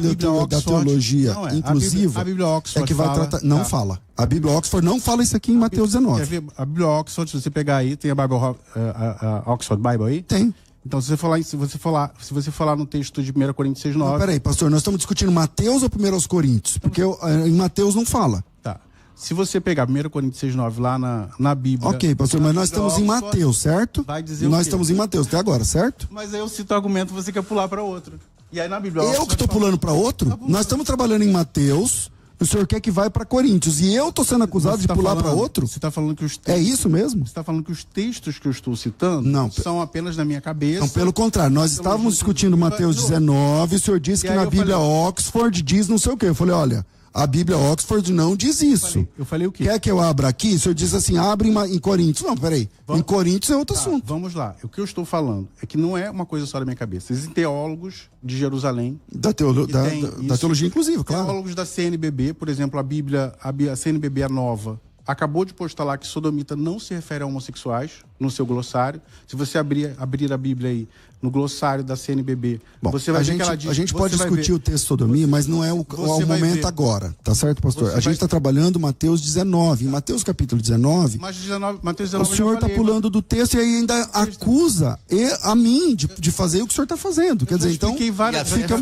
Speaker 2: e da teologia inclusiva,
Speaker 1: a Bíblia Oxford
Speaker 2: é que vai tratar... Não fala. A Bíblia Oxford não fala isso aqui em Mateus 19.
Speaker 1: Quer ver? A Bíblia Oxford, se você pegar aí, tem a Oxford Bible aí?
Speaker 2: Tem.
Speaker 1: Então, se você falar no texto de 1 Coríntios 6:9...
Speaker 2: Não, peraí, pastor, nós estamos discutindo Mateus ou 1 Coríntios? Porque em Mateus não fala.
Speaker 1: Tá. Se você pegar 1 Coríntios 6:9 lá na Bíblia...
Speaker 2: Ok, pastor, mas nós estamos em Mateus, certo?
Speaker 1: Vai dizer
Speaker 2: nós estamos em Mateus até agora, certo?
Speaker 1: Mas aí eu cito o argumento, você quer pular para outro. E aí na Bíblia...
Speaker 2: Eu que estou pulando para outro?
Speaker 1: Tá bom,
Speaker 2: nós estamos trabalhando em Mateus, o senhor quer que vai para Coríntios, e eu estou sendo acusado de pular para outro?
Speaker 1: Você está falando que os textos...
Speaker 2: É isso mesmo?
Speaker 1: Você está falando que os textos que eu estou citando são apenas na minha cabeça...
Speaker 2: Não, pelo contrário, nós estávamos discutindo Mateus 19, o senhor disse que na Bíblia Oxford diz não sei o quê. Eu falei, olha... A Bíblia Oxford não diz isso.
Speaker 1: Eu falei o quê?
Speaker 2: Quer que eu abra aqui? O senhor diz assim, abre em Coríntios. Não, peraí. Em Coríntios é outro assunto.
Speaker 1: Vamos lá. O que eu estou falando é que não é uma coisa só da minha cabeça. Existem teólogos de Jerusalém.
Speaker 2: Da teologia inclusiva, claro.
Speaker 1: Teólogos da CNBB, por exemplo, a CNBB, a nova, acabou de postar lá que sodomita não se refere a homossexuais. no seu glossário. Se você abrir a Bíblia aí, no glossário da CNBB,
Speaker 2: bom,
Speaker 1: você vai ver que ela diz...
Speaker 2: A gente pode discutir o texto sodomia, mas não é o momento agora, tá certo, pastor? A gente está trabalhando Mateus 19. Em Mateus capítulo 19,
Speaker 1: Mateus 19
Speaker 2: o senhor está pulando do texto e aí ainda acusa a mim de fazer o que o senhor está fazendo. Quer dizer, então...
Speaker 3: Fica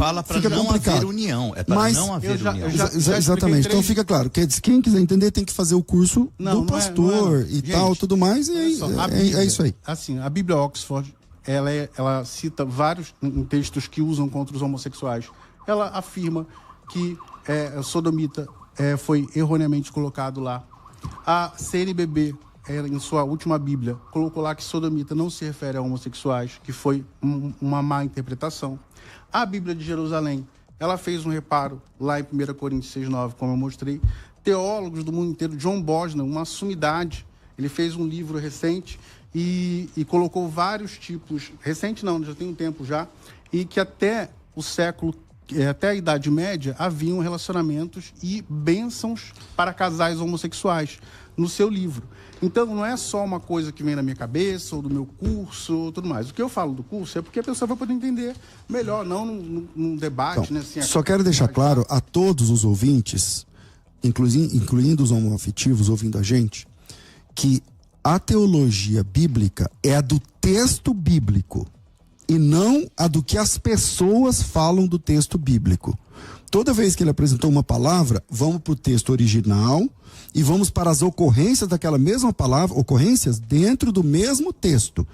Speaker 3: não
Speaker 2: complicado.
Speaker 3: haver união. É para não haver união.
Speaker 2: Exatamente. Então fica claro. Quem quiser entender tem que fazer o curso do pastor e tal, tudo mais. E é isso aí.
Speaker 1: Assim, a Bíblia Oxford, ela cita vários textos que usam contra os homossexuais. Ela afirma que sodomita foi erroneamente colocado lá. A CNBB, em sua última Bíblia, colocou lá que sodomita não se refere a homossexuais, que foi uma má interpretação. A Bíblia de Jerusalém, ela fez um reparo lá em 1 Coríntios 6,9, como eu mostrei. Teólogos do mundo inteiro, John Bosnan, uma sumidade, ele fez um livro recente e colocou vários tipos, recente não, já tem um tempo já, e que até o século, até a Idade Média, haviam relacionamentos e bênçãos para casais homossexuais no seu livro. Então, não é só uma coisa que vem na minha cabeça, ou do meu curso, ou tudo mais. O que eu falo do curso é porque a pessoa vai poder entender melhor, não num debate.
Speaker 2: Então,
Speaker 1: né, assim,
Speaker 2: só quero deixar claro a todos os ouvintes, incluindo os homoafetivos ouvindo a gente, que a teologia bíblica é a do texto bíblico e não a do que as pessoas falam do texto bíblico. Toda vez que ele apresentou uma palavra, vamos para o texto original e vamos para as ocorrências daquela mesma palavra, ocorrências dentro do mesmo texto.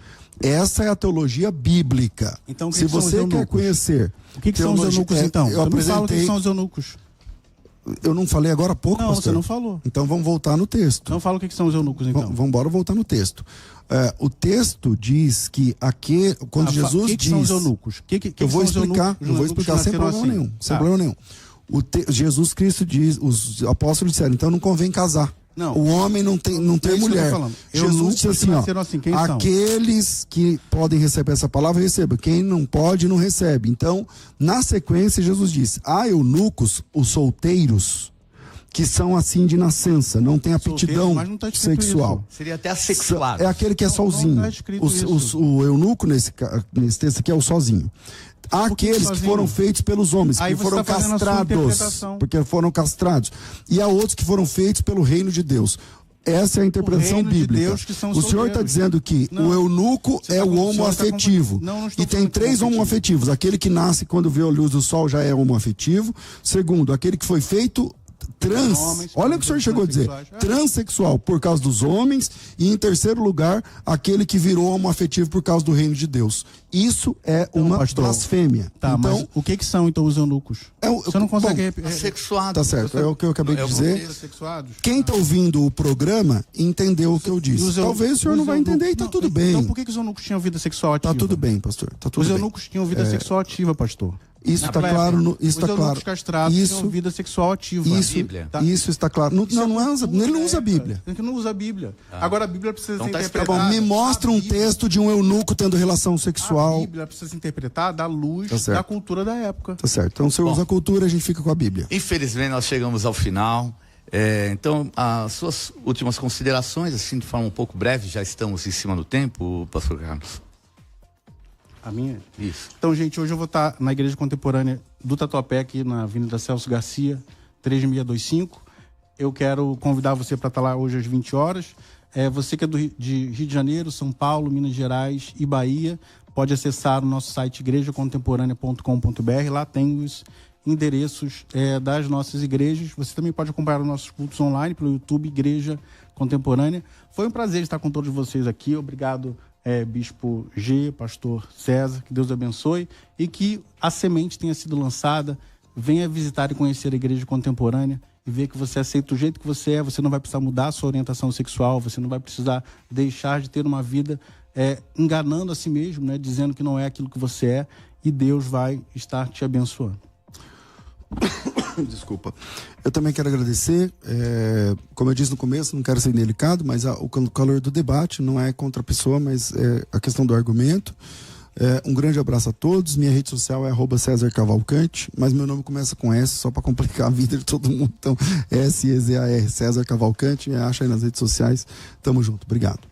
Speaker 2: Essa é a teologia bíblica.
Speaker 1: Então,
Speaker 2: se você quer conhecer...
Speaker 1: O que são os eunucos, então?
Speaker 2: Eu apresentei...
Speaker 1: o que são os eunucos.
Speaker 2: Eu não falei agora há pouco,
Speaker 1: não,
Speaker 2: pastor?
Speaker 1: Você não falou.
Speaker 2: Então vamos voltar no texto.
Speaker 1: Não fala o que são os eunucos, então.
Speaker 2: Vamos embora voltar no texto. O texto diz que quando Jesus diz... O que
Speaker 1: são os eunucos?
Speaker 2: Eu vou explicar sem problema nenhum. Sem problema nenhum. Jesus Cristo diz, os apóstolos disseram, então não convém casar.
Speaker 1: Não.
Speaker 2: O homem não tem mulher. Jesus disse assim, aqueles que podem receber essa palavra, recebam. Quem não pode, não recebe. Então, na sequência, Jesus disse, há eunucos, os solteiros, que são assim de nascença, não tem aptidão sexual.
Speaker 3: Isso. Seria até assexuado.
Speaker 2: É aquele que é sozinho. O eunuco, nesse texto aqui, é o sozinho. Há aqueles que foram feitos pelos homens, que foram castrados, porque foram castrados. E há outros que foram feitos pelo reino de Deus. Essa é a interpretação bíblica. O senhor está dizendo que o eunuco é o homoafetivo. E tem 3 homoafetivos. Aquele que nasce quando vê a luz do sol já é homoafetivo. Segundo, aquele que foi feito olha o que o senhor chegou a dizer, transexual por causa dos homens, e em terceiro lugar, aquele que virou homoafetivo por causa do reino de Deus. Isso é uma blasfêmia.
Speaker 1: Tá, então, mas o que são então os eunucos? Você não consegue...
Speaker 3: Assexuados.
Speaker 2: Tá certo, é o que eu acabei de dizer. Quem está ouvindo o programa entendeu o que eu disse. Talvez o senhor não vai entender e tá tudo bem.
Speaker 1: Então por que os eunucos tinham vida sexual ativa?
Speaker 2: Tá tudo bem, pastor. Tá tudo bem.
Speaker 1: Os eunucos tinham vida sexual ativa, pastor.
Speaker 2: Isso está claro. Isso está claro.
Speaker 1: Os castrados tinham vida sexual ativa.
Speaker 2: Isso está claro. Ele não usa a Bíblia.
Speaker 1: Ele não usa a Bíblia. Agora a Bíblia precisa ser interpretada.
Speaker 2: Tá bom, me mostra um texto de um eunuco tendo relação sexual.
Speaker 1: A Bíblia precisa ser interpretada à luz da cultura da época.
Speaker 2: Tá certo. Então, se eu usa a cultura, a gente fica com a Bíblia.
Speaker 3: Infelizmente, nós chegamos ao final. Então, as suas últimas considerações, assim, de forma um pouco breve, já estamos em cima do tempo, pastor Carlos.
Speaker 1: A minha?
Speaker 3: Isso.
Speaker 1: Então, gente, hoje eu vou estar na Igreja Contemporânea do Tatuapé, aqui na Avenida Celso Garcia, 3625. Eu quero convidar você para estar lá hoje às 20 horas. Você que é de Rio de Janeiro, São Paulo, Minas Gerais e Bahia, pode acessar o nosso site igrejacontemporânea.com.br. Lá tem os endereços das nossas igrejas. Você também pode acompanhar os nossos cultos online pelo YouTube Igreja Contemporânea. Foi um prazer estar com todos vocês aqui. Obrigado, Bispo G, Pastor César, que Deus abençoe e que a semente tenha sido lançada. Venha visitar e conhecer a Igreja Contemporânea e ver que você aceita do jeito que você é. Você não vai precisar mudar a sua orientação sexual, você não vai precisar deixar de ter uma vida enganando a si mesmo, né? Dizendo que não é aquilo que você é, e Deus vai estar te abençoando.
Speaker 2: Desculpa. Eu também quero agradecer. Como eu disse no começo, não quero ser indelicado, mas o calor do debate não é contra a pessoa, mas é a questão do argumento. Um grande abraço a todos. Minha rede social é @César Cavalcante, mas meu nome começa com S, só para complicar a vida de todo mundo. Então, SEZAR, César Cavalcante. Me acha aí nas redes sociais. Tamo junto. Obrigado.